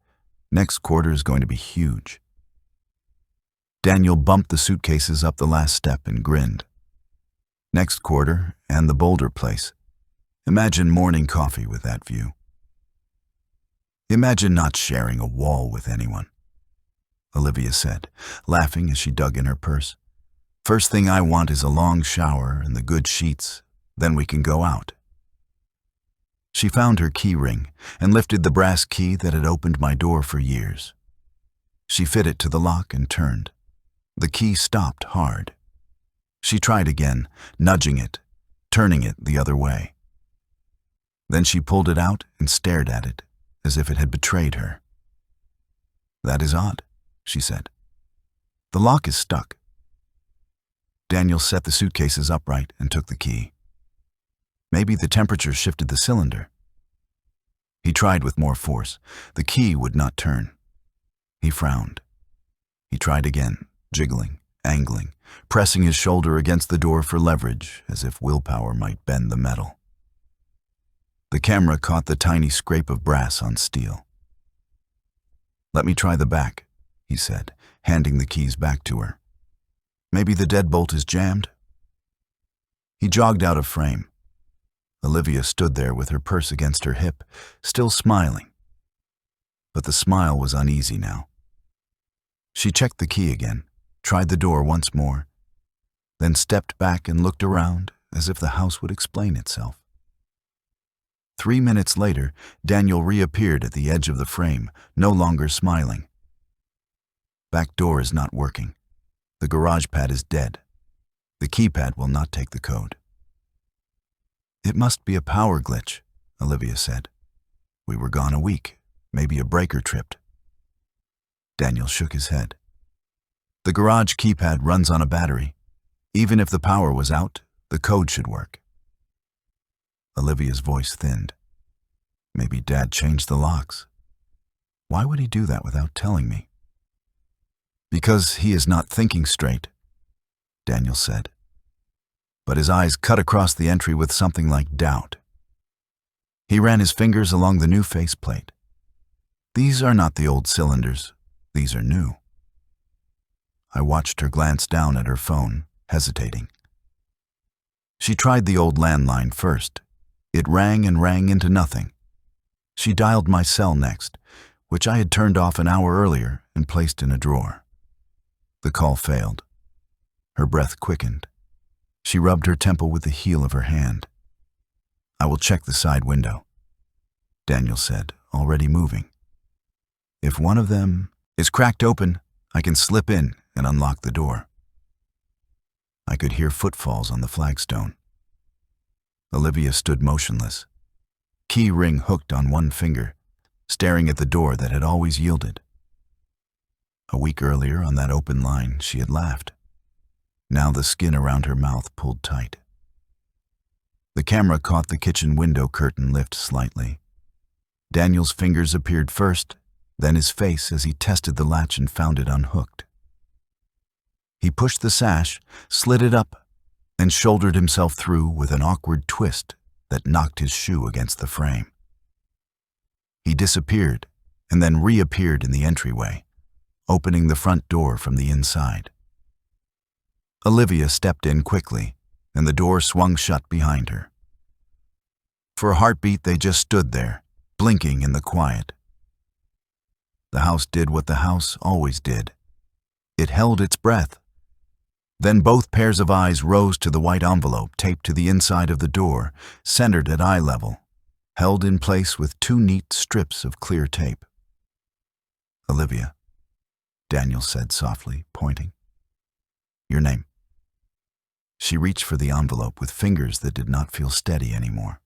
[SPEAKER 1] Next quarter is going to be huge. Daniel bumped the suitcases up the last step and grinned. Next quarter and the Boulder place. Imagine morning coffee with that view. Imagine not sharing a wall with anyone, Olivia said, laughing as she dug in her purse. First thing I want is a long shower and the good sheets, then we can go out. She found her key ring and lifted the brass key that had opened my door for years. She fit it to the lock and turned. The key stopped hard. She tried again, nudging it, turning it the other way. Then she pulled it out and stared at it, as if it had betrayed her. That is odd, she said. The lock is stuck. Daniel set the suitcases upright and took the key. Maybe the temperature shifted the cylinder. He tried with more force. The key would not turn. He frowned. He tried again, jiggling, angling, pressing his shoulder against the door for leverage, as if willpower might bend the metal. The camera caught the tiny scrape of brass on steel. Let me try the back, he said, handing the keys back to her. Maybe the deadbolt is jammed? He jogged out of frame. Olivia stood there with her purse against her hip, still smiling. But the smile was uneasy now. She checked the key again, tried the door once more, then stepped back and looked around as if the house would explain itself. 3 minutes later, Daniel reappeared at the edge of the frame, no longer smiling. Back door is not working. The garage pad is dead. The keypad will not take the code. It must be a power glitch, Olivia said. We were gone a week. Maybe a breaker tripped. Daniel shook his head. The garage keypad runs on a battery. Even if the power was out, the code should work. Olivia's voice thinned. Maybe Dad changed the locks. Why would he do that without telling me? Because he is not thinking straight, Daniel said. But his eyes cut across the entry with something like doubt. He ran his fingers along the new faceplate. These are not the old cylinders. These are new. I watched her glance down at her phone, hesitating. She tried the old landline first. It rang and rang into nothing. She dialed my cell next, which I had turned off an hour earlier and placed in a drawer. The call failed. Her breath quickened. She rubbed her temple with the heel of her hand. I will check the side window, Daniel said, already moving. If one of them is cracked open, I can slip in and unlock the door. I could hear footfalls on the flagstone. Olivia stood motionless, key ring hooked on one finger, staring at the door that had always yielded. A week earlier, on that open line, she had laughed. Now the skin around her mouth pulled tight. The camera caught the kitchen window curtain lift slightly. Daniel's fingers appeared first, then his face as he tested the latch and found it unhooked. He pushed the sash, slid it up, and shouldered himself through with an awkward twist that knocked his shoe against the frame. He disappeared and then reappeared in the entryway, opening the front door from the inside. Olivia stepped in quickly, and the door swung shut behind her. For a heartbeat, they just stood there, blinking in the quiet. The house did what the house always did. It held its breath. Then both pairs of eyes rose to the white envelope taped to the inside of the door, centered at eye level, held in place with two neat strips of clear tape. "Olivia," Daniel said softly, pointing. "Your name." She reached for the envelope with fingers that did not feel steady anymore.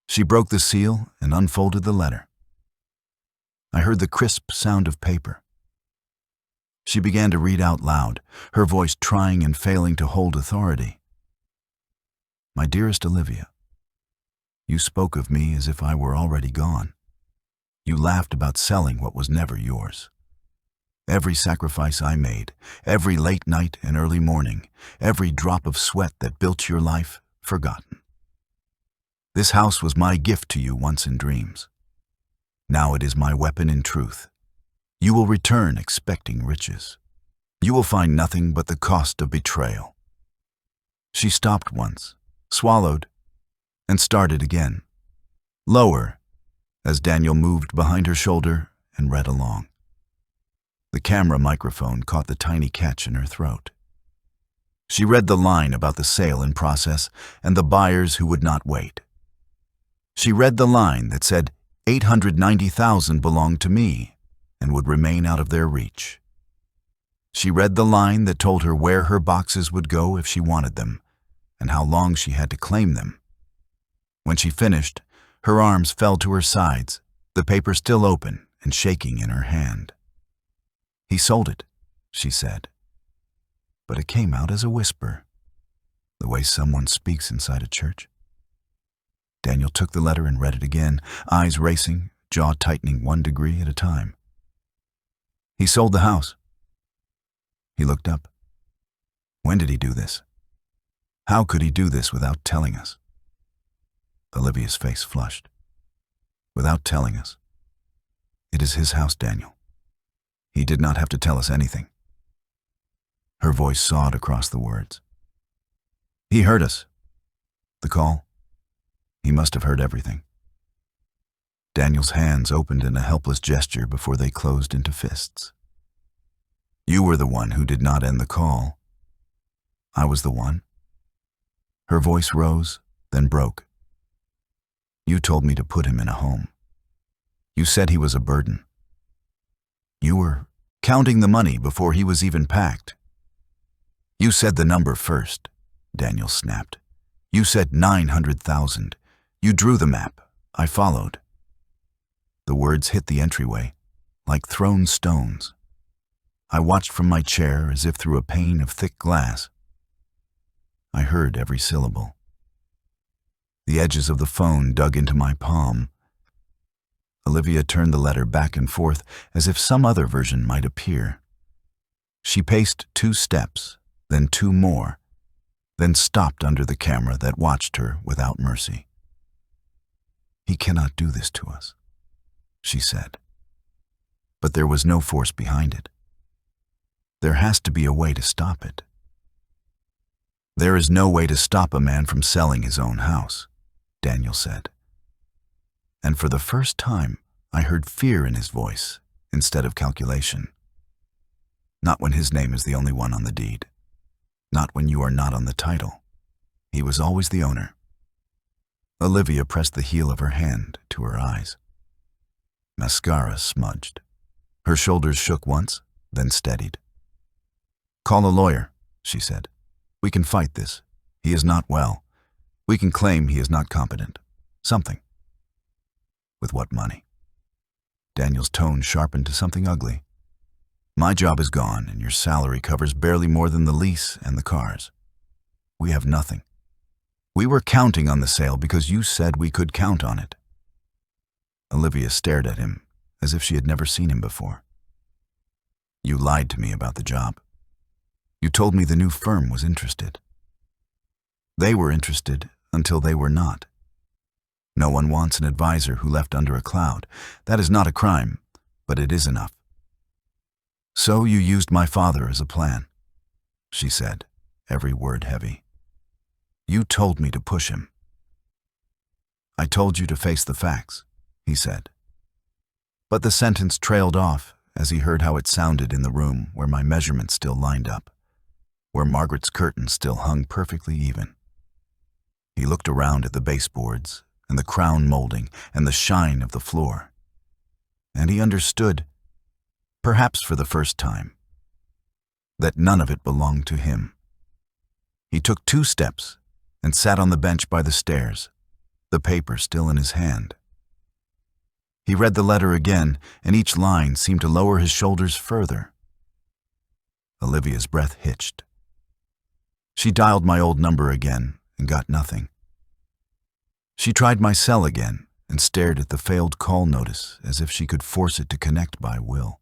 [SPEAKER 1] She broke the seal and unfolded the letter. I heard the crisp sound of paper. She began to read out loud, her voice trying and failing to hold authority. "My dearest Olivia, you spoke of me as if I were already gone. You laughed about selling what was never yours. Every sacrifice I made, every late night and early morning, every drop of sweat that built your life, forgotten. This house was my gift to you once in dreams. Now it is my weapon in truth. You will return expecting riches. You will find nothing but the cost of betrayal." She stopped once, swallowed, and started again, lower, as Daniel moved behind her shoulder and read along. The camera microphone caught the tiny catch in her throat. She read the line about the sale in process and the buyers who would not wait. She read the line that said $890,000 belonged to me and would remain out of their reach. She read the line that told her where her boxes would go if she wanted them, and how long she had to claim them. When she finished, her arms fell to her sides, the paper still open and shaking in her hand. "He sold it," she said. But it came out as a whisper, the way someone speaks inside a church. Daniel took the letter and read it again, eyes racing, jaw tightening 1 degree at a time. "He sold the house." He looked up. "When did he do this? How could he do this without telling us?" Olivia's face flushed. "Without telling us. It is his house, Daniel. He did not have to tell us anything." Her voice sawed across the words. "He heard us. The call. He must have heard everything." Daniel's hands opened in a helpless gesture before they closed into fists. "You were the one who did not end the call. I was the one." Her voice rose, then broke. "You told me to put him in a home. You said he was a burden. You were counting the money before he was even packed." "You said the number first," Daniel snapped. "You said 900,000. You drew the map. I followed." The words hit the entryway, like thrown stones. I watched from my chair as if through a pane of thick glass. I heard every syllable. The edges of the phone dug into my palm. Olivia turned the letter back and forth as if some other version might appear. She paced 2 steps, then 2 more, then stopped under the camera that watched her without mercy. "He cannot do this to us," she said. But there was no force behind it. There has to be a way to stop it. "There is no way to stop a man from selling his own house," Daniel said. And for the first time, I heard fear in his voice instead of calculation. Not when his name is the only one on the deed. Not when you are not on the title. He was always the owner. Olivia pressed the heel of her hand to her eyes. Mascara smudged. Her shoulders shook once, then steadied. "Call a lawyer," she said. We can fight this. He is not well. We can claim he is not competent. Something. With what money? Daniel's tone sharpened to something ugly. My job is gone, and your salary covers barely more than the lease and the cars. We have nothing. We were counting on the sale because you said we could count on it. Olivia stared at him as if she had never seen him before. You lied to me about the job. You told me the new firm was interested. They were interested until they were not. No one wants an advisor who left under a cloud. That is not a crime, but it is enough. So you used my father as a plan, she said, every word heavy. You told me to push him. I told you to face the facts, he said. But the sentence trailed off as he heard how it sounded in the room where my measurements still lined up, where Margaret's curtains still hung perfectly even. He looked around at the baseboards and the crown molding and the shine of the floor, and he understood, perhaps for the first time, that none of it belonged to him. He took 2 steps and sat on the bench by the stairs, the paper still in his hand. He read the letter again, and each line seemed to lower his shoulders further. Olivia's breath hitched. She dialed my old number again and got nothing. She tried my cell again and stared at the failed call notice as if she could force it to connect by will.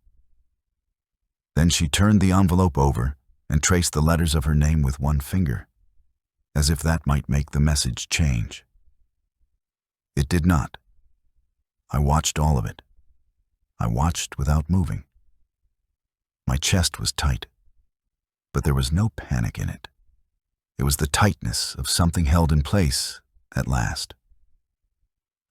[SPEAKER 1] Then she turned the envelope over and traced the letters of her name with one finger, as if that might make the message change. It did not. I watched all of it. I watched without moving. My chest was tight, but there was no panic in it. It was the tightness of something held in place at last.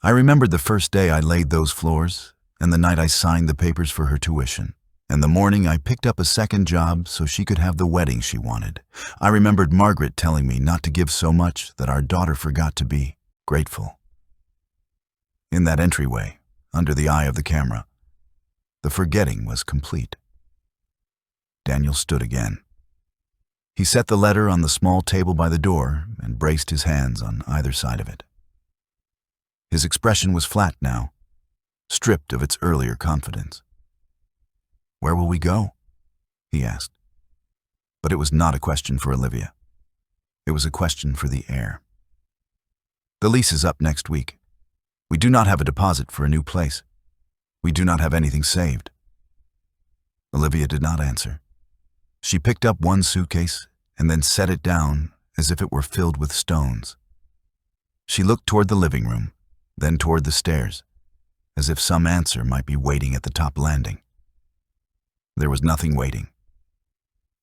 [SPEAKER 1] I remembered the first day I laid those floors, and the night I signed the papers for her tuition, and the morning I picked up a second job so she could have the wedding she wanted. I remembered Margaret telling me not to give so much that our daughter forgot to be grateful. In that entryway, under the eye of the camera, the forgetting was complete. Daniel stood again. He set the letter on the small table by the door and braced his hands on either side of it. His expression was flat now, stripped of its earlier confidence. "Where will we go?" he asked. But it was not a question for Olivia. It was a question for the air. "The lease is up next week. We do not have a deposit for a new place. We do not have anything saved." Olivia did not answer. She picked up one suitcase and then set it down as if it were filled with stones. She looked toward the living room, then toward the stairs, as if some answer might be waiting at the top landing. There was nothing waiting.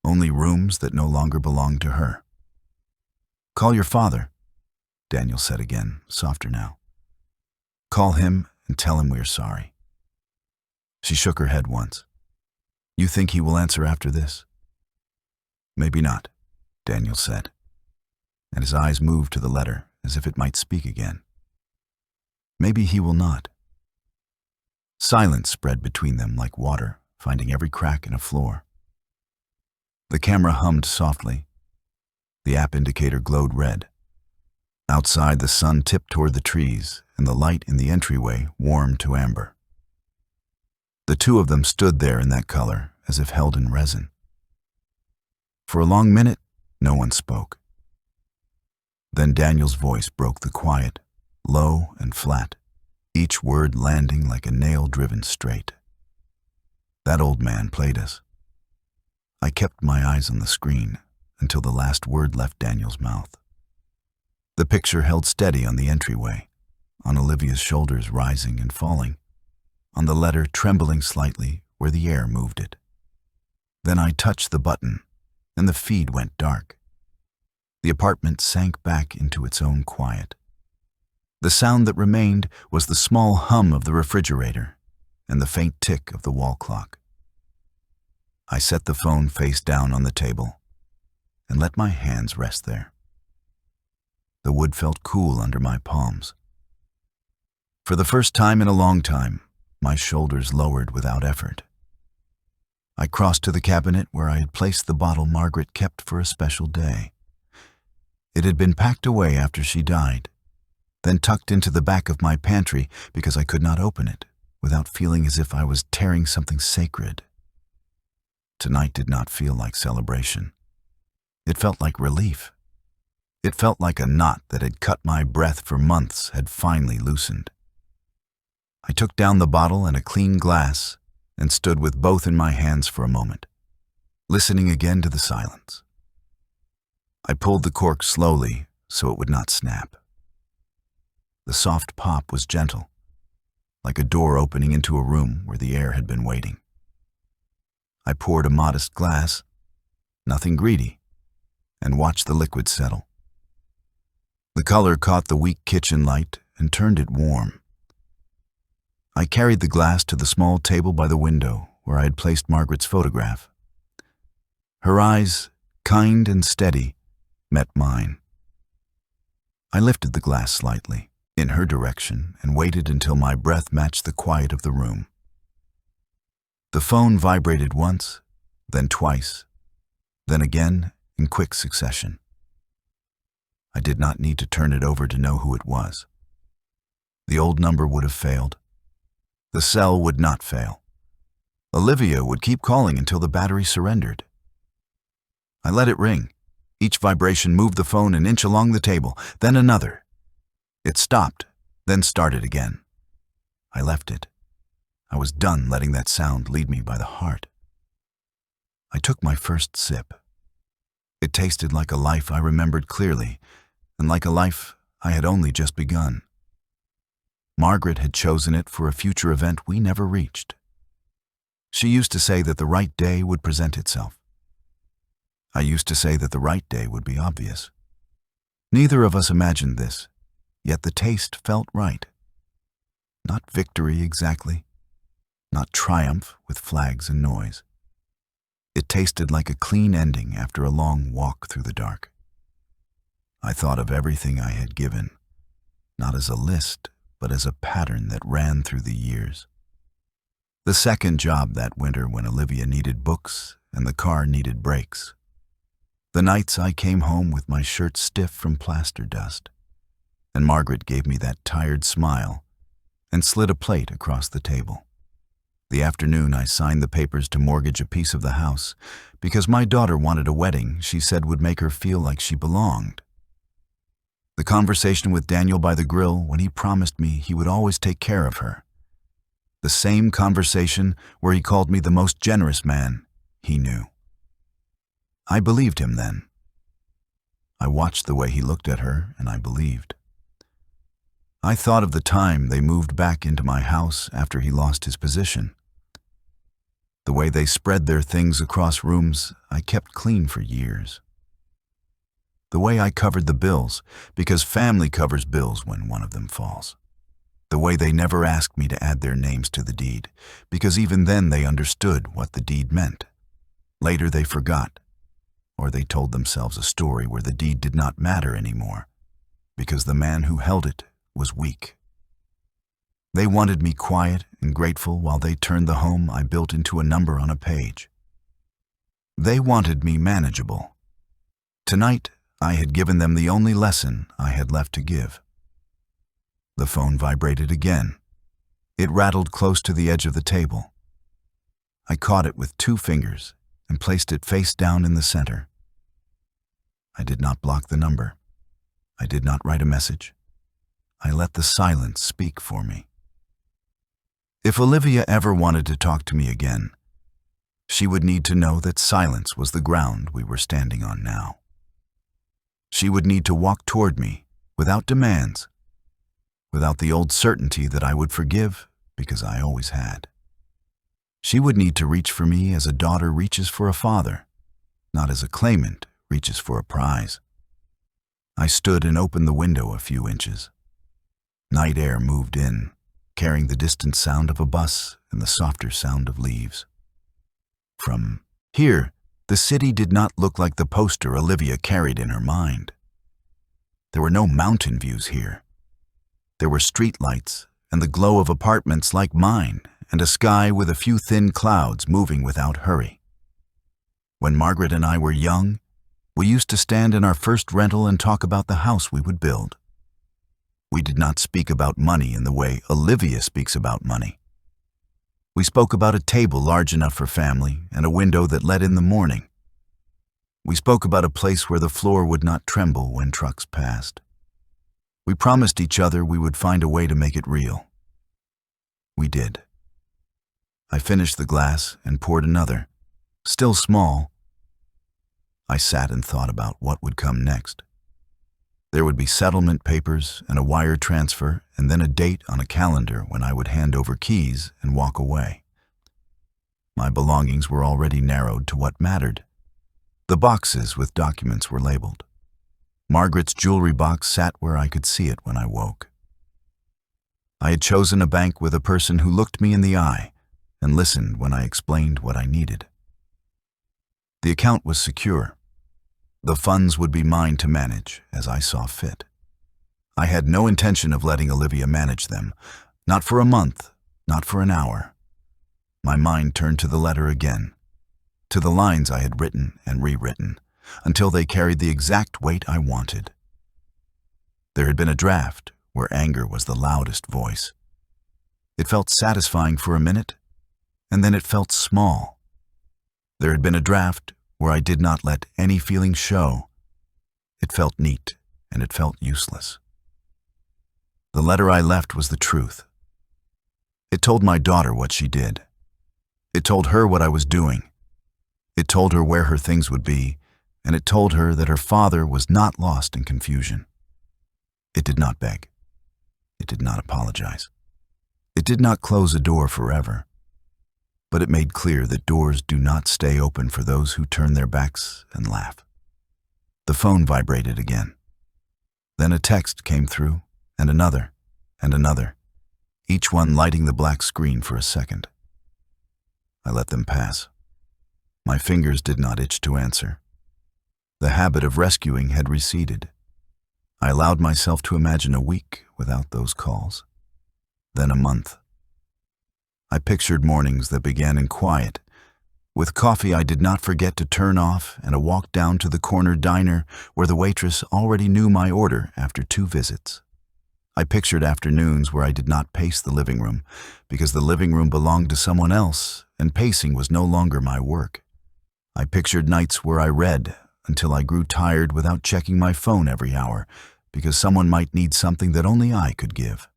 [SPEAKER 1] Only rooms that no longer belonged to her. "Call your father," Daniel said again, softer now. "Call him and tell him we are sorry." She shook her head once. "You think he will answer after this?" "Maybe not," Daniel said, and his eyes moved to the letter as if it might speak again. "Maybe he will not." Silence spread between them like water, finding every crack in a floor. The camera hummed softly. The app indicator glowed red. Outside, the sun tipped toward the trees, and the light in the entryway warmed to amber. The two of them stood there in that color, as if held in resin. For a long minute, no one spoke. Then Daniel's voice broke the quiet, low and flat, each word landing like a nail driven straight. "That old man played us." I kept my eyes on the screen until the last word left Daniel's mouth. The picture held steady on the entryway, on Olivia's shoulders rising and falling, on the letter trembling slightly where the air moved it. Then I touched the button, and the feed went dark. The apartment sank back into its own quiet. The sound that remained was the small hum of the refrigerator and the faint tick of the wall clock. I set the phone face down on the table and let my hands rest there. The wood felt cool under my palms. For the first time in a long time, my shoulders lowered without effort. I crossed to the cabinet where I had placed the bottle Margaret kept for a special day. It had been packed away after she died, then tucked into the back of my pantry because I could not open it without feeling as if I was tearing something sacred. Tonight did not feel like celebration. It felt like relief. It felt like a knot that had cut my breath for months had finally loosened. I took down the bottle and a clean glass and stood with both in my hands for a moment, listening again to the silence. I pulled the cork slowly so it would not snap. The soft pop was gentle, like a door opening into a room where the air had been waiting. I poured a modest glass, nothing greedy, and watched the liquid settle. The color caught the weak kitchen light and turned it warm. I carried the glass to the small table by the window where I had placed Margaret's photograph. Her eyes, kind and steady, met mine. I lifted the glass slightly in her direction and waited until my breath matched the quiet of the room. The phone vibrated once, then twice, then again in quick succession. I did not need to turn it over to know who it was. The old number would have failed. The cell would not fail. Olivia would keep calling until the battery surrendered. I let it ring. Each vibration moved the phone an inch along the table, then another. It stopped, then started again. I left it. I was done letting that sound lead me by the heart. I took my first sip. It tasted like a life I remembered clearly, and like a life I had only just begun. Margaret had chosen it for a future event we never reached. She used to say that the right day would present itself. I used to say that the right day would be obvious. Neither of us imagined this, yet the taste felt right. Not victory exactly, not triumph with flags and noise. It tasted like a clean ending after a long walk through the dark. I thought of everything I had given, not as a list, but as a pattern that ran through the years. The second job that winter when Olivia needed books and the car needed brakes. The nights I came home with my shirt stiff from plaster dust, and Margaret gave me that tired smile and slid a plate across the table. The afternoon I signed the papers to mortgage a piece of the house because my daughter wanted a wedding she said would make her feel like she belonged. The conversation with Daniel by the grill when he promised me he would always take care of her. The same conversation where he called me the most generous man he knew. I believed him then. I watched the way he looked at her, and I believed. I thought of the time they moved back into my house after he lost his position. The way they spread their things across rooms I kept clean for years. The way I covered the bills, because family covers bills when one of them falls. The way they never asked me to add their names to the deed, because even then they understood what the deed meant. Later they forgot, or they told themselves a story where the deed did not matter anymore, because the man who held it was weak. They wanted me quiet and grateful while they turned the home I built into a number on a page. They wanted me manageable. Tonight, I had given them the only lesson I had left to give. The phone vibrated again. It rattled close to the edge of the table. I caught it with 2 fingers and placed it face down in the center. I did not block the number. I did not write a message. I let the silence speak for me. If Olivia ever wanted to talk to me again, she would need to know that silence was the ground we were standing on now. She would need to walk toward me without demands, without the old certainty that I would forgive because I always had. She would need to reach for me as a daughter reaches for a father, not as a claimant reaches for a prize. I stood and opened the window a few inches. Night air moved in, carrying the distant sound of a bus and the softer sound of leaves. From here, the city did not look like the poster Olivia carried in her mind. There were no mountain views here. There were street lights and the glow of apartments like mine and a sky with a few thin clouds moving without hurry. When Margaret and I were young, We used to stand in our first rental and talk about the house we would build. We did not speak about money in the way Olivia speaks about money. We spoke about a table large enough for family and a window that let in the morning. We spoke about a place where the floor would not tremble when trucks passed. We promised each other we would find a way to make it real. We did. I finished the glass and poured another, still small. I sat and thought about what would come next. There would be settlement papers and a wire transfer and then a date on a calendar when I would hand over keys and walk away. My belongings were already narrowed to what mattered. The boxes with documents were labeled. Margaret's jewelry box sat where I could see it when I woke. I had chosen a bank with a person who looked me in the eye and listened when I explained what I needed. The account was secure. The funds would be mine to manage as I saw fit. I had no intention of letting Olivia manage them, not for a month, not for an hour. My mind turned to the letter again, to the lines I had written and rewritten, until they carried the exact weight I wanted. There had been a draft where anger was the loudest voice. It felt satisfying for a minute, and then it felt small. There had been a draft where I did not let any feeling show. It felt neat, and it felt useless. The letter I left was the truth. It told my daughter what she did. It told her what I was doing. It told her where her things would be, and it told her that her father was not lost in confusion. It did not beg. It did not apologize. It did not close a door forever. But it made clear that doors do not stay open for those who turn their backs and laugh. The phone vibrated again. Then a text came through, and another, each one lighting the black screen for a second. I let them pass. My fingers did not itch to answer. The habit of rescuing had receded. I allowed myself to imagine a week without those calls, then a month. I pictured mornings that began in quiet, with coffee I did not forget to turn off and a walk down to the corner diner where the waitress already knew my order after 2 visits. I pictured afternoons where I did not pace the living room because the living room belonged to someone else and pacing was no longer my work. I pictured nights where I read until I grew tired without checking my phone every hour because someone might need something that only I could give.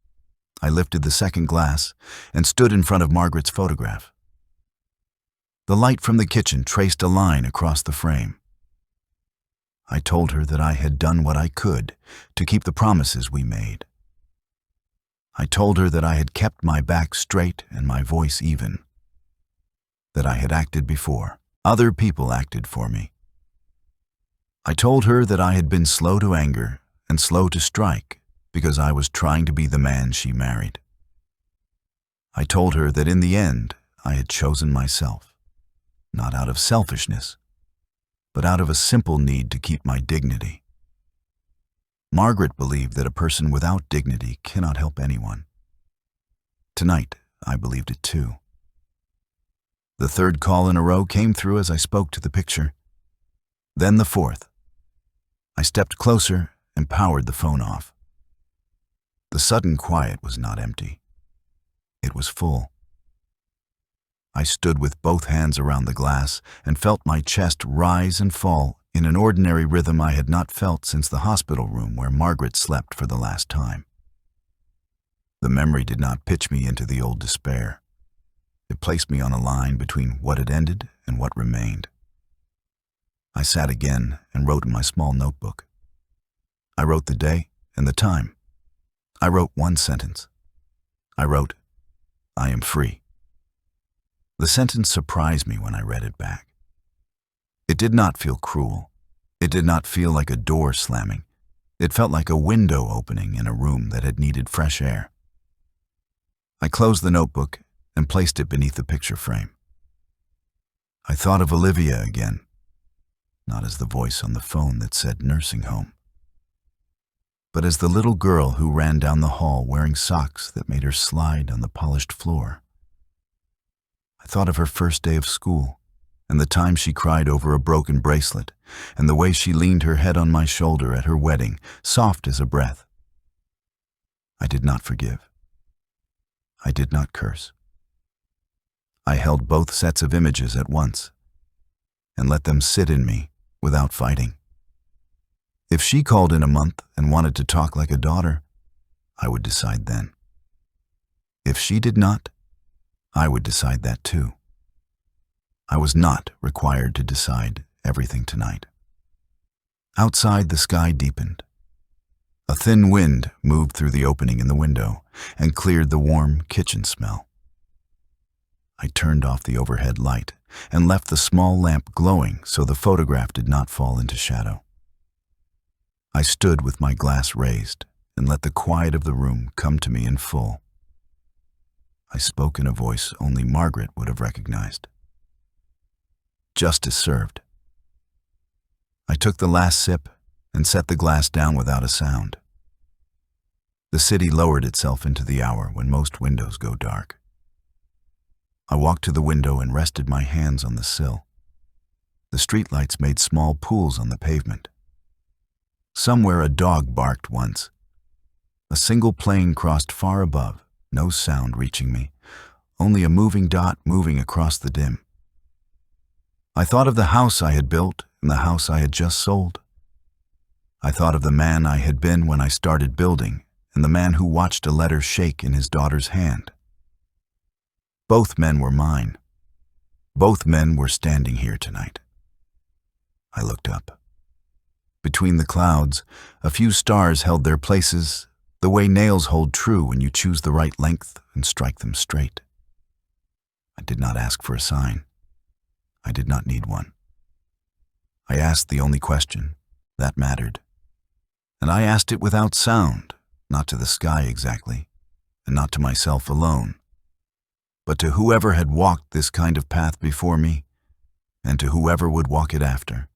[SPEAKER 1] I lifted the second glass and stood in front of Margaret's photograph. The light from the kitchen traced a line across the frame. I told her that I had done what I could to keep the promises we made. I told her that I had kept my back straight and my voice even, that I had acted before. Other people acted for me. I told her that I had been slow to anger and slow to strike because I was trying to be the man she married. I told her that in the end, I had chosen myself, not out of selfishness, but out of a simple need to keep my dignity. Margaret believed that a person without dignity cannot help anyone. Tonight, I believed it too. The third call in a row came through as I spoke to the picture. Then the fourth. I stepped closer and powered the phone off. The sudden quiet was not empty. It was full. I stood with both hands around the glass and felt my chest rise and fall in an ordinary rhythm I had not felt since the hospital room where Margaret slept for the last time. The memory did not pitch me into the old despair. It placed me on a line between what had ended and what remained. I sat again and wrote in my small notebook. I wrote the day and the time. I wrote one sentence. I wrote, "I am free." The sentence surprised me when I read it back. It did not feel cruel. It did not feel like a door slamming. It felt like a window opening in a room that had needed fresh air. I closed the notebook and placed it beneath the picture frame. I thought of Olivia again, not as the voice on the phone that said nursing home, but as the little girl who ran down the hall wearing socks that made her slide on the polished floor. I thought of her first day of school, and the time she cried over a broken bracelet, and the way she leaned her head on my shoulder at her wedding, soft as a breath. I did not forgive. I did not curse. I held both sets of images at once and let them sit in me without fighting. If she called in a month and wanted to talk like a daughter, I would decide then. If she did not, I would decide that too. I was not required to decide everything tonight. Outside, the sky deepened. A thin wind moved through the opening in the window and cleared the warm kitchen smell. I turned off the overhead light and left the small lamp glowing so the photograph did not fall into shadow. I stood with my glass raised and let the quiet of the room come to me in full. I spoke in a voice only Margaret would have recognized. Justice served. I took the last sip and set the glass down without a sound. The city lowered itself into the hour when most windows go dark. I walked to the window and rested my hands on the sill. The streetlights made small pools on the pavement. Somewhere a dog barked once. A single plane crossed far above, no sound reaching me, only a moving dot moving across the dim. I thought of the house I had built and the house I had just sold. I thought of the man I had been when I started building and the man who watched a letter shake in his daughter's hand. Both men were mine. Both men were standing here tonight. I looked up. Between the clouds, a few stars held their places, the way nails hold true when you choose the right length and strike them straight. I did not ask for a sign. I did not need one. I asked the only question that mattered. And I asked it without sound, not to the sky exactly, and not to myself alone, but to whoever had walked this kind of path before me, and to whoever would walk it after.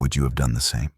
[SPEAKER 1] Would you have done the same?